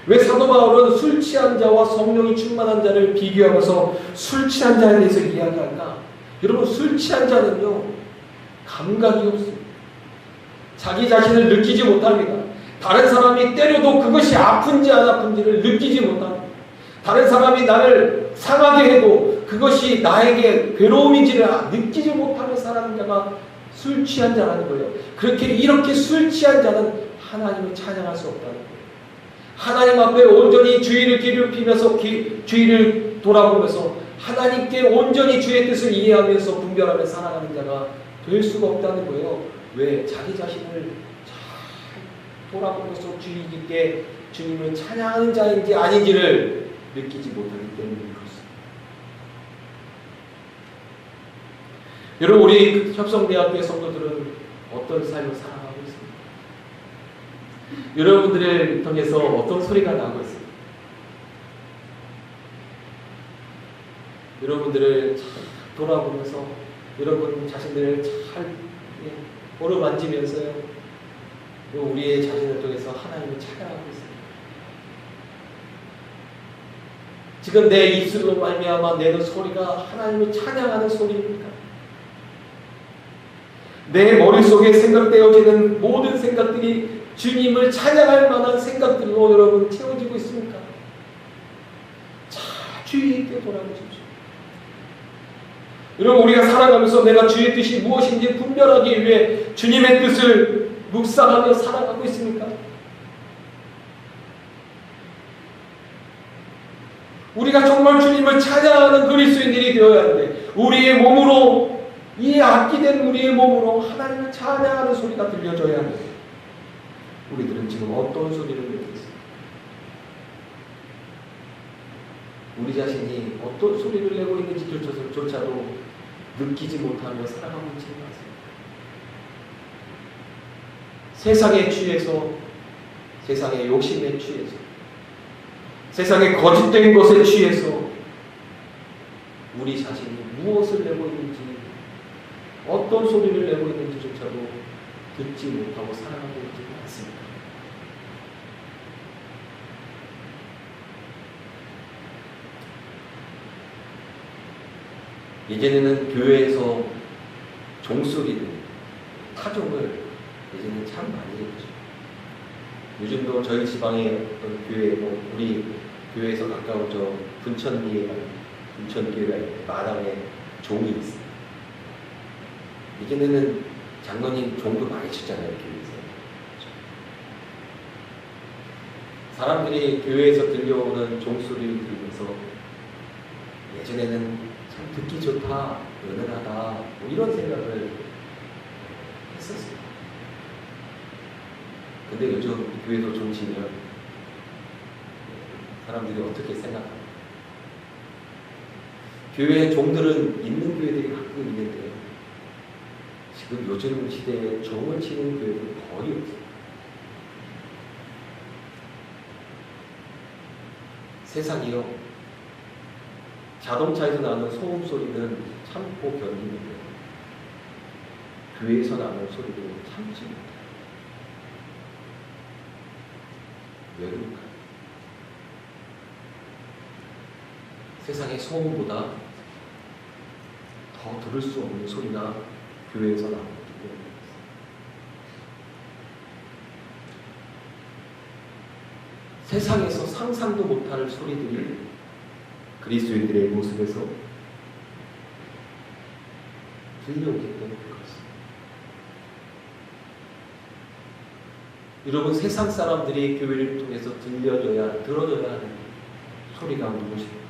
왜 사도 바울은 술 취한 자와 성령이 충만한 자를 비교하면서 술 취한 자에 대해서 이야기할까? 여러분 술 취한 자는요 감각이 없습니다. 자기 자신을 느끼지 못합니다. 다른 사람이 때려도 그것이 아픈지 안 아픈지를 느끼지 못합니다. 다른 사람이 나를 상하게 해도 그것이 나에게 괴로움인지를 느끼지 못하며 사는 자가 술 취한 자라는 거예요. 이렇게 술 취한 자는 하나님을 찬양할 수 없다는 거예요. 하나님 앞에 온전히 주의를 기울이면서 주의를 돌아보면서 하나님께 온전히 주의 뜻을 이해하면서 분별하며 살아가는 자가 될 수가 없다는 거예요. 왜? 자기 자신을 잘 돌아보면서 주의 깊게 주님을 찬양하는 자인지 아닌지를 느끼지 못하기 때문에 그렇습니다. 여러분 우리 협성대학교의 성도들은 어떤 삶을 살아가고 있습니까? 여러분들을 통해서 어떤 소리가 나고 있습니까? 여러분들을 잘 돌아보면서 여러분 자신들을 잘 어루만지면서요. 우리의 자신을 통해서 하나님을 찬양하고 있습니다. 지금 내 입술로 말미암아 내는 소리가 하나님을 찬양하는 소리입니까? 내 머릿속에 생각되어지는 모든 생각들이 주님을 찬양할 만한 생각들로 여러분 채워지고 있습니까? 자, 주의 있게 돌아보십시오. 여러분 우리가 살아가면서 내가 주의 뜻이 무엇인지 분별하기 위해 주님의 뜻을 묵상하며 살아가고 있습니까? 우리가 정말 주님을 찬양하는 그리스도인들이 되어야 하는데 우리의 몸으로 이 악기된 우리의 몸으로 하나님을 찬양하는 소리가 들려줘야 하는데 우리들은 지금 어떤 소리를 내고 있습니까? 우리 자신이 어떤 소리를 내고 있는지조차도 느끼지 못하며 살아가고 있지 않습니다. 세상에 취해서, 세상의 욕심에 취해서, 세상의 거짓된 것에 취해서 우리 자신이 무엇을 내고 있는지, 어떤 소리를 내고 있는지조차도 듣지 못하고 살아가고 있지 않습니다. 이제는 교회에서 종소리를, 타종을 이제는 참 많이 해보죠. 요즘도 저희 지방의 어떤 교회, 우리 교회에서 가까운 저 분천교회가 있는데 마당에 종이 있습니다. 이제는 장로님 종도 많이 치잖아요, 교회에서. 사람들이 교회에서 들려오는 종소리를 들으면서 예전에는 참 듣기 좋다, 은은하다, 뭐 이런 생각을 했었어요. 근데 요즘 교회도 종치면 사람들이 어떻게 생각합니까? 교회에 종들은 있는 교회들이 가끔 있는데 지금 요즘 시대에 종을 치는 교회는 거의 없어요. 세상이요, 자동차에서 나는 소음 소리는 참고 견디는데 교회에서 나는 소리도 참지 못해요. 왜 그럴까요? 세상의 소음보다 더 들을 수 없는 소리가 교회에서 나오기 때문입니다. 세상에서 상상도 못할 소리들이 그리스도인들의 모습에서 들려오기 때문에 그렇습니다. 여러분, 세상 사람들이 교회를 통해서 들어줘야 하는 소리가 무엇입니까?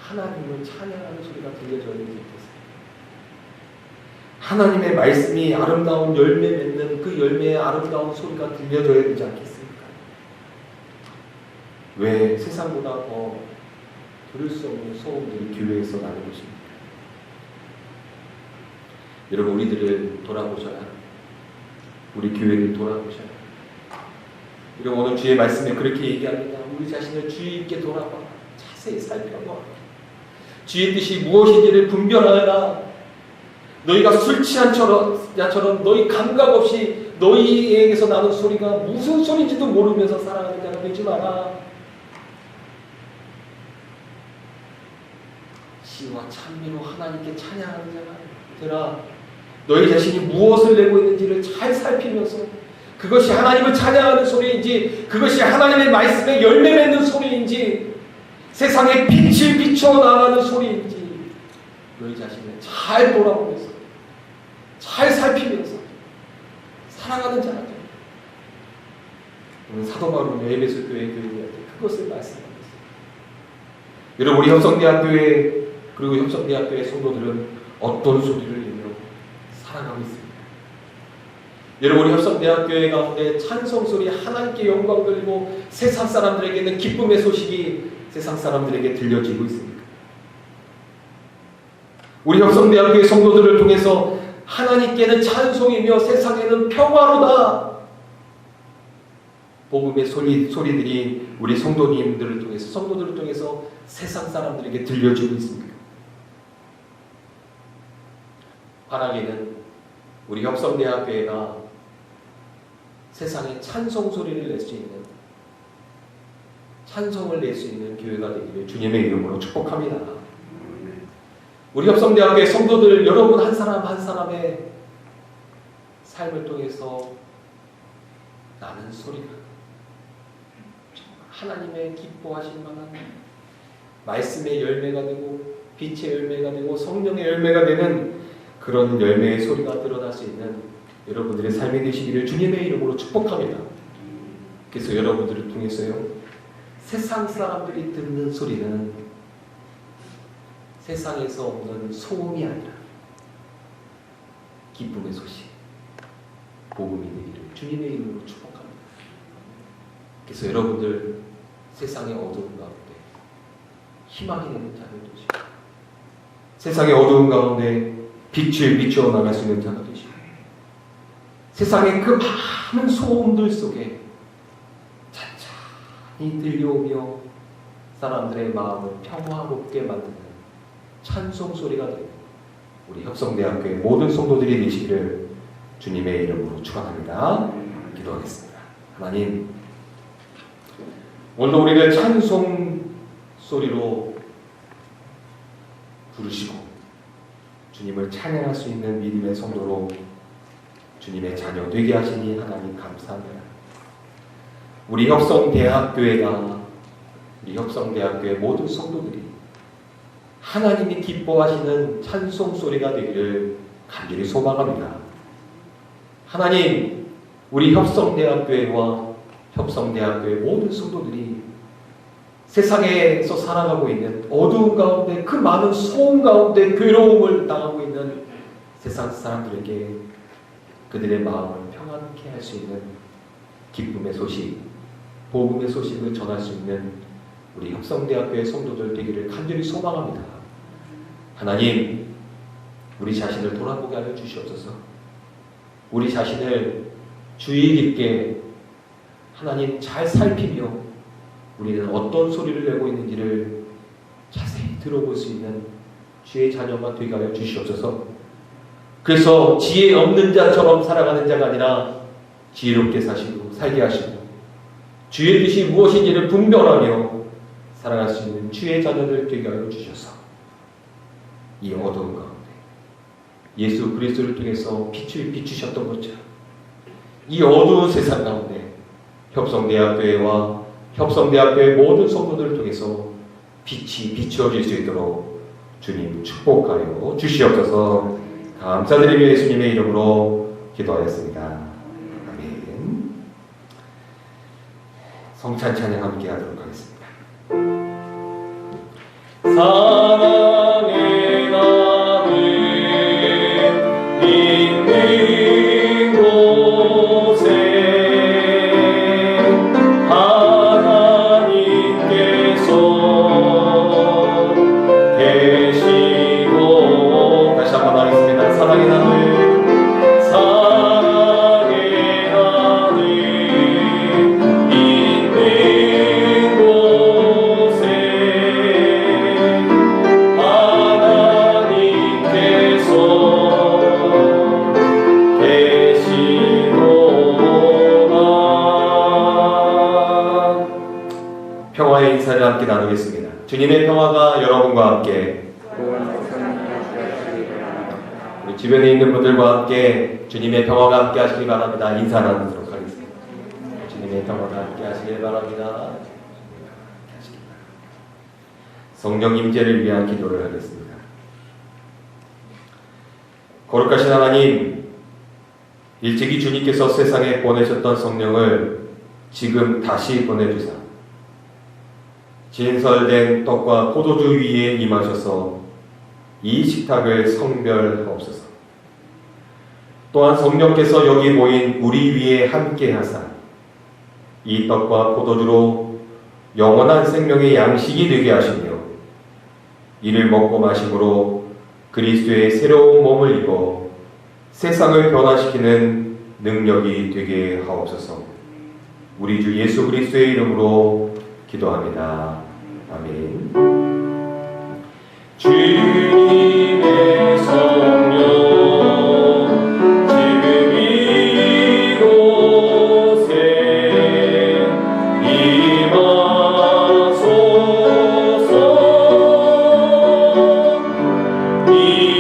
하나님을 찬양하는 소리가 들려줘야 되지 않겠습니까? 하나님의 말씀이 아름다운 열매 맺는 그 열매의 아름다운 소리가 들려줘야 되지 않겠습니까? 왜 세상보다 더 들을 수 없는 소음들이 교회에서 나는 것입니까? 여러분, 우리들을 돌아보셔야 합니다. 우리 교회를 돌아보셔야 합니다. 여러분, 오늘 주의 말씀에 그렇게 얘기합니다. 우리 자신을 주의 있게 돌아봐, 자세히 살펴봐. 주의 뜻이 무엇인지를 분별하여라. 너희가 술 취한 자처럼 너희 감각 없이 너희에게서 나는 소리가 무슨 소리인지도 모르면서 살아가는 자가 되지 마라. 시와 찬미로 하나님께 찬양하는 자가 되라. 너희 자신이 무엇을 내고 있는지를 잘 살피면서 그것이 하나님을 찬양하는 소리인지, 그것이 하나님의 말씀에 열매 맺는 소리인지, 세상에 빛을 비춰나가는 소리인지 너희 자신을 잘 돌아보면서 잘 살피면서 살아가는 자가 되라. 오늘 사도 바울은 에베소 교회 교인들한테 그것을 말씀하고 있습니다. 여러분, 우리 협성대학교에, 그리고 협성대학교의 성도들은 어떤 소리를 내며 살아가고 있습니다. 여러분, 우리 협성대학교회 가운데 찬송소리, 하나님께 영광 돌리고 세상 사람들에게는 기쁨의 소식이 세상 사람들에게 들려지고 있습니다. 우리 협성대학교의 성도들을 통해서 하나님께는 찬송이며 세상에는 평화로다, 복음의 소리들이 우리 성도들을 통해서 세상 사람들에게 들려지고 있습니다. 바라기는 우리 협성대학교회가 세상에 찬송 소리를 낼 수 있는, 찬송을 낼 수 있는 교회가 되기를 주님의 이름으로 축복합니다. 우리 협성대학교의 성도들 여러분 한 사람 한 사람의 삶을 통해서 나는 소리가 하나님의 기뻐하실 만한 말씀의 열매가 되고 빛의 열매가 되고 성령의 열매가 되는 그런 열매의 소리가 드러날 수 있는 여러분들의 삶이 되시기를 주님의 이름으로 축복합니다. 그래서 여러분들을 통해서요, 세상 사람들이 듣는 소리는 세상에서 오는 소음이 아니라 기쁨의 소식, 복음이 되기를 주님의 이름으로 축복합니다. 그래서 여러분들 세상의 어두운 가운데 희망이 되는 자들 되시고, 세상의 어두운 가운데 빛을 비추어 나갈 수 있는 자가 되시고, 세상의 그 많은 소음들 속에 찬찬히 들려오며 사람들의 마음을 평화롭게 만드는 찬송 소리가 되는 우리 협성대학교의 모든 성도들이 되시기를 주님의 이름으로 축원합니다. 기도하겠습니다. 하나님, 오늘도 우리를 찬송 소리로 부르시고 주님을 찬양할 수 있는 믿음의 성도로 주님의 자녀 되게 하시니 하나님 감사합니다. 우리 협성대학교의 모든 성도들이 하나님이 기뻐하시는 찬송 소리가 되기를 간절히 소망합니다. 하나님, 우리 협성대학교와 협성대학교의 모든 성도들이 세상에서 살아가고 있는 어두운 가운데, 그 많은 소음 가운데 괴로움을 당하고 있는 세상 사람들에게 그들의 마음을 평안케 할 수 있는 기쁨의 소식, 복음의 소식을 전할 수 있는 우리 협성대학교의 성도들 되기를 간절히 소망합니다. 하나님, 우리 자신을 돌아보게 하여 주시옵소서. 우리 자신을 주의 깊게 하나님 잘 살피며 우리는 어떤 소리를 내고 있는지를 자세히 들어볼 수 있는 주의 자녀가 되게 하여 주시옵소서. 그래서 지혜 없는 자처럼 살아가는 자가 아니라 지혜롭게 사시고 살게 하시고 주의 뜻이 무엇인지를 분별하며 살아갈 수 있는 주의 자녀들 되게 하여 주셔서 이 어두운 가운데 예수 그리스도를 통해서 빛을 비추셨던 것처럼 이 어두운 세상 가운데 협성대학교와 협성대학교의 모든 성도들을 통해서 빛이 비추어질 수 있도록 주님 축복하여 주시옵소서. 감사드리며 예수님의 이름으로 기도하였습니다. 아멘. 성찬 찬양 함께 하도록 하겠습니다. 사랑의 나는 있는 곳에 하나님께서 계시고, 다시 한번 하겠습니다. 사랑의 나는 있는 곳에 계시도다. 평화의 인사를 함께 나누겠습니다. 주님의 평화가 여러분과 함께, 우리 주변에 있는 분들과 함께 주님의 평화가 함께 하시기 바랍니다. 인사 나누도록 하겠습니다. 주님의 평화가 함께 하시길 바랍니다. 성령 임재를 위한 기도를 하겠습니다. 거룩하신 하나님, 일찍이 주님께서 세상에 보내셨던 성령을 지금 다시 보내주사 진설된 떡과 포도주 위에 임하셔서 이 식탁을 성별하옵소서. 또한 성령께서 여기 모인 우리 위에 함께 하사 이 떡과 포도주로 영원한 생명의 양식이 되게 하시며 이를 먹고 마심으로 그리스도의 새로운 몸을 입어 세상을 변화시키는 능력이 되게 하옵소서. 우리 주 예수 그리스도의 이름으로 기도합니다. 아멘. 주님의 성령 지금 이곳에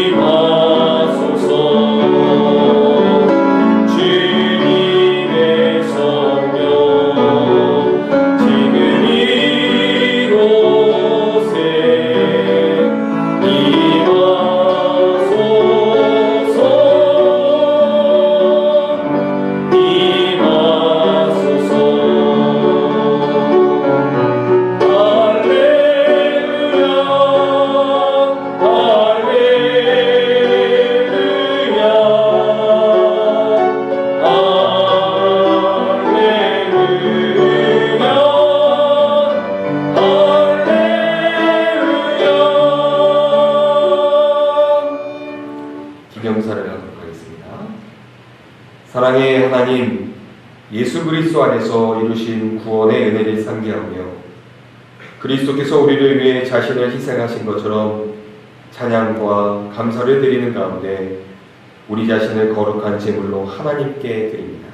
임하소서. 주님의 성령 지금 이곳에 임하소서. 하나님 예수 그리스도 안에서 이루신 구원의 은혜를 상기하며 그리스도께서 우리를 위해 자신을 희생하신 것처럼 찬양과 감사를 드리는 가운데 우리 자신을 거룩한 제물로 하나님께 드립니다.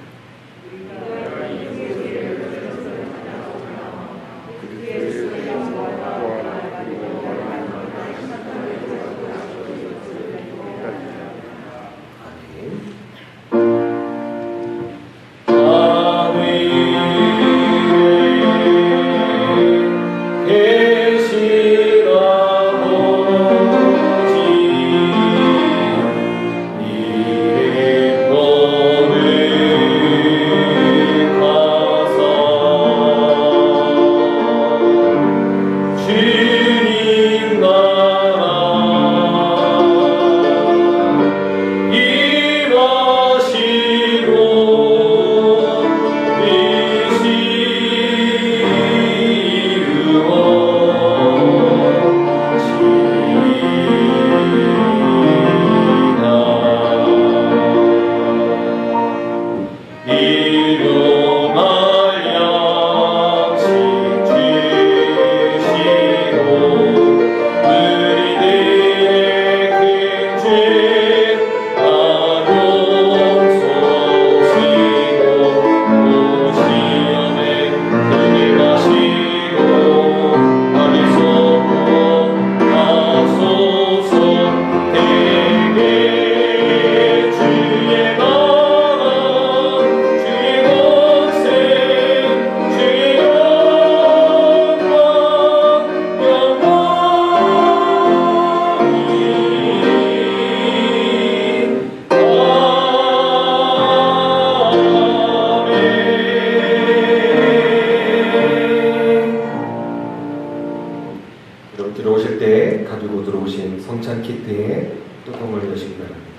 들어오실 때 가지고 들어오신 성찬 키트에 뚜껑을 여시기 바랍니다.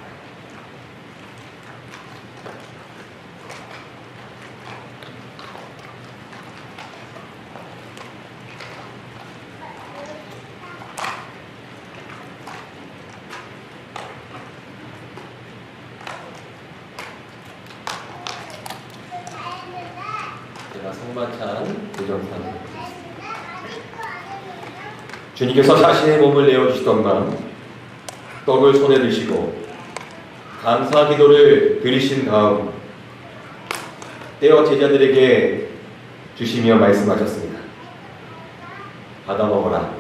제가 성만찬 대정상 주님께서 자신의 몸을 내어주시던만 떡을 손에 드시고 감사 기도를 드리신 다음 떼어 제자들에게 주시며 말씀하셨습니다. 받아 먹어라.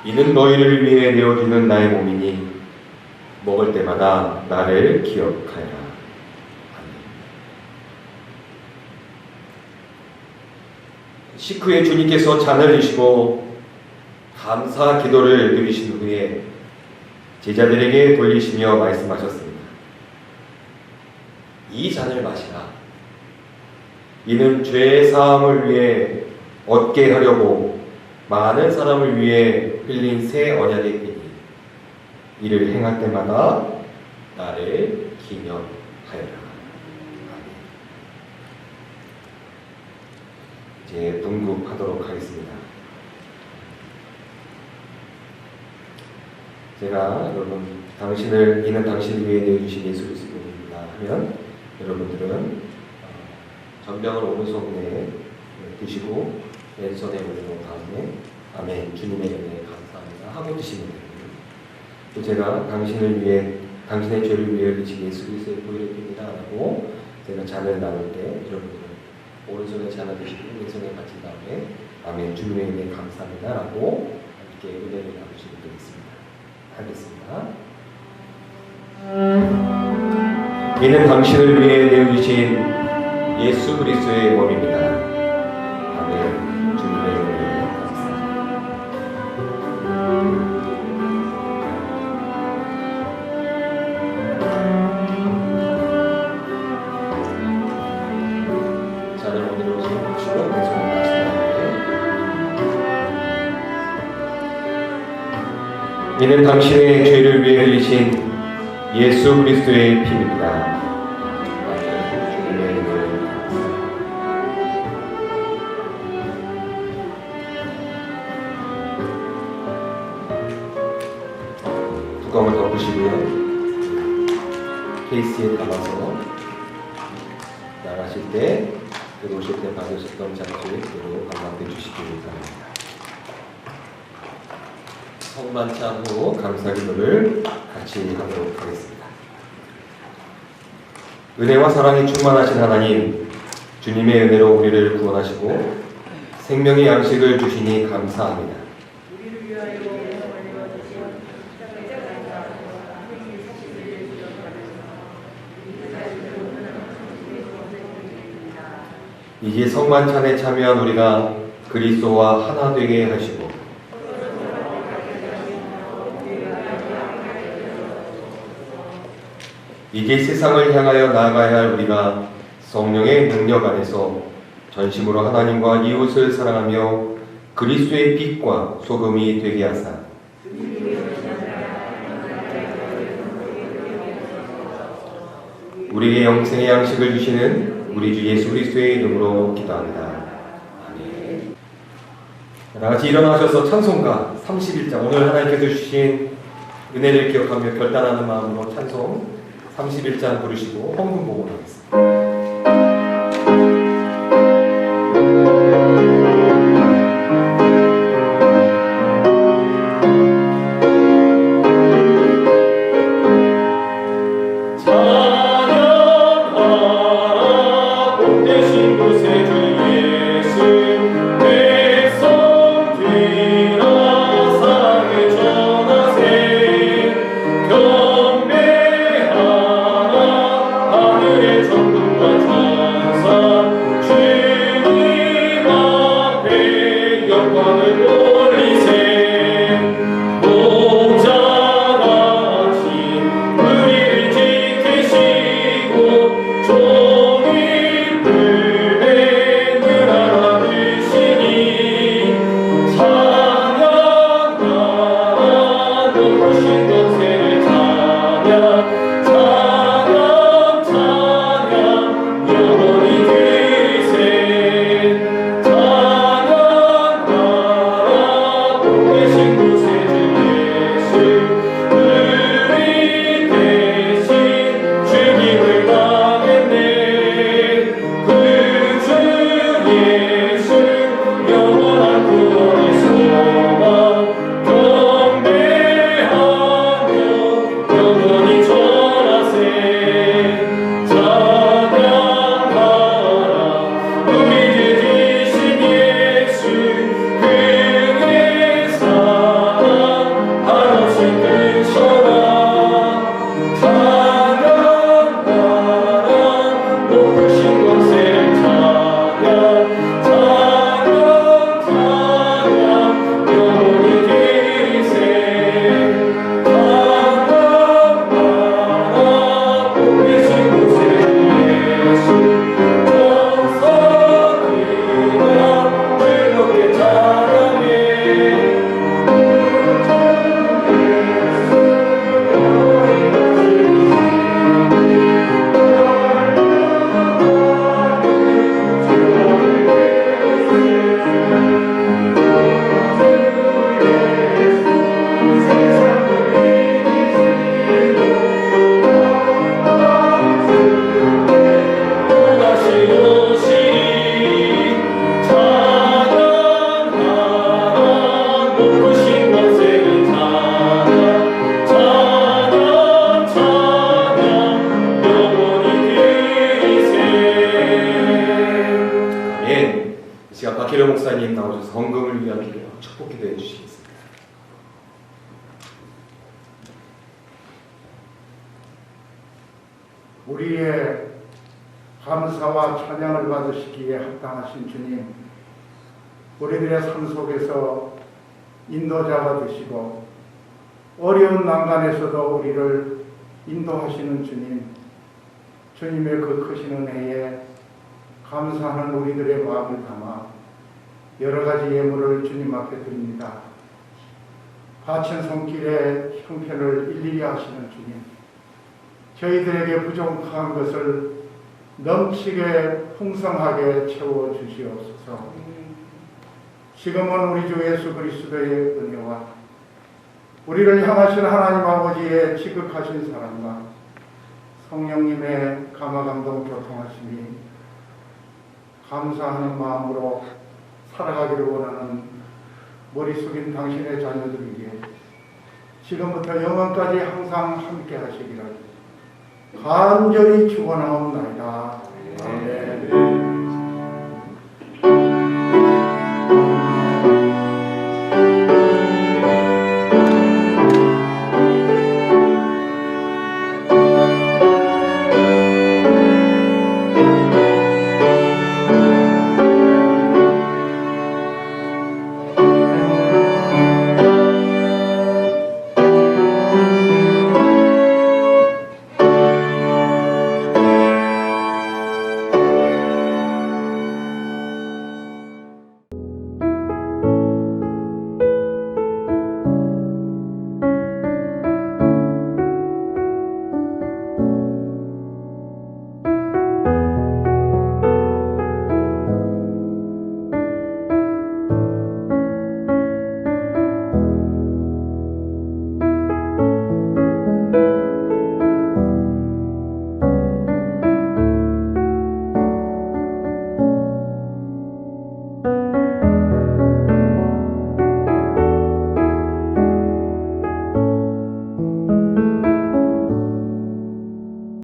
이는 너희를 위해 내어주는 나의 몸이니 먹을 때마다 나를 기억하여라. 식후에 주님께서 잔을 드시고 감사 기도를 드리신 후에 제자들에게 돌리시며 말씀하셨습니다. 이 잔을 마시라. 이는 죄 사함을 위해 얻게 하려고 많은 사람을 위해 흘린 새 언약의 피니 이를 행할 때마다 나를 기념하여라. 이제 분급하도록 하겠습니다. 제가 여러분 이는 당신을 위해 내어주신 예수 그리스도입니다 하면 여러분들은 전병을 오른손에 드시고 왼손에 올려놓은 다음에 아멘 주님의 은혜에 감사합니다 하고 드시면 됩니다. 또 제가 당신의 죄를 위해 흘리신 예수 그리스도의 보혈의 피입니다 라고 제가 잔을 나눌 때 여러분들은 오른손에 잔을 드시고 왼손에 받친 다음에 아멘 주님의 은혜에 감사합니다 라고 함께 은혜를 나누시면 되겠습니다. 하겠습니다. 이는 당신을 위해 내어주신 예수 그리스도의 몸입니다. 아멘. 주님의 은혜에 감사합니다. 잔을 오늘로 세우시고 왼손을 이는 당신의 죄를 위해 흘리신 예수 그리스도의 피입니다. 뚜껑을 덮으시고요. 케이스에 담아서 가실 때 들어오실 때 받으셨던 잔소리 그대로 감당해 주시기 바랍니다. 성만찬 후 감사 기도를 같이 하도록 하겠습니다. 은혜와 사랑이 충만하신 하나님, 주님의 은혜로 우리를 구원하시고 생명의 양식을 주시니 감사합니다. 이제 성만찬에 참여한 우리가 그리스도와 하나 되게 하시고 이제 세상을 향하여 나아가야 할 우리가 성령의 능력 안에서 전심으로 하나님과 이웃을 사랑하며 그리스도의 빛과 소금이 되게 하사 우리에게 영생의 양식을 주시는 우리 주 예수 그리스도의 이름으로 기도합니다. 아멘. 다같이 일어나셔서 찬송가 31장 오늘 하나님께서 주신 은혜를 기억하며 결단하는 마음으로 찬송 31장 부르시고 헌금 복원하겠습니다. 박혜령 목사님 나오셔서 헌금을 위한 기도, 축복 기도해 주시겠습니다. 우리의 감사와 찬양을 받으시기에 합당하신 주님, 우리들의 삶 속에서 인도자가 되시고 어려운 난간에서도 우리를 인도하시는 주님, 주님의 그 크신 은혜에 감사하는 우리들의 마음을 담아 여러 가지 예물을 주님 앞에 드립니다. 바친 손길의 형편을 일일이 아시는 주님, 저희들에게 부족한 것을 넘치게 풍성하게 채워 주시옵소서. 지금은 우리 주 예수 그리스도의 은혜와 우리를 향하신 하나님 아버지의 지극하신 사랑과 성령님의 감화 감동 교통하심이 감사하는 마음으로 살아가기를 원하는 머리 숙인 당신의 자녀들에게 지금부터 영원까지 항상 함께 하시기를 간절히 축원하옵나이다. 아멘.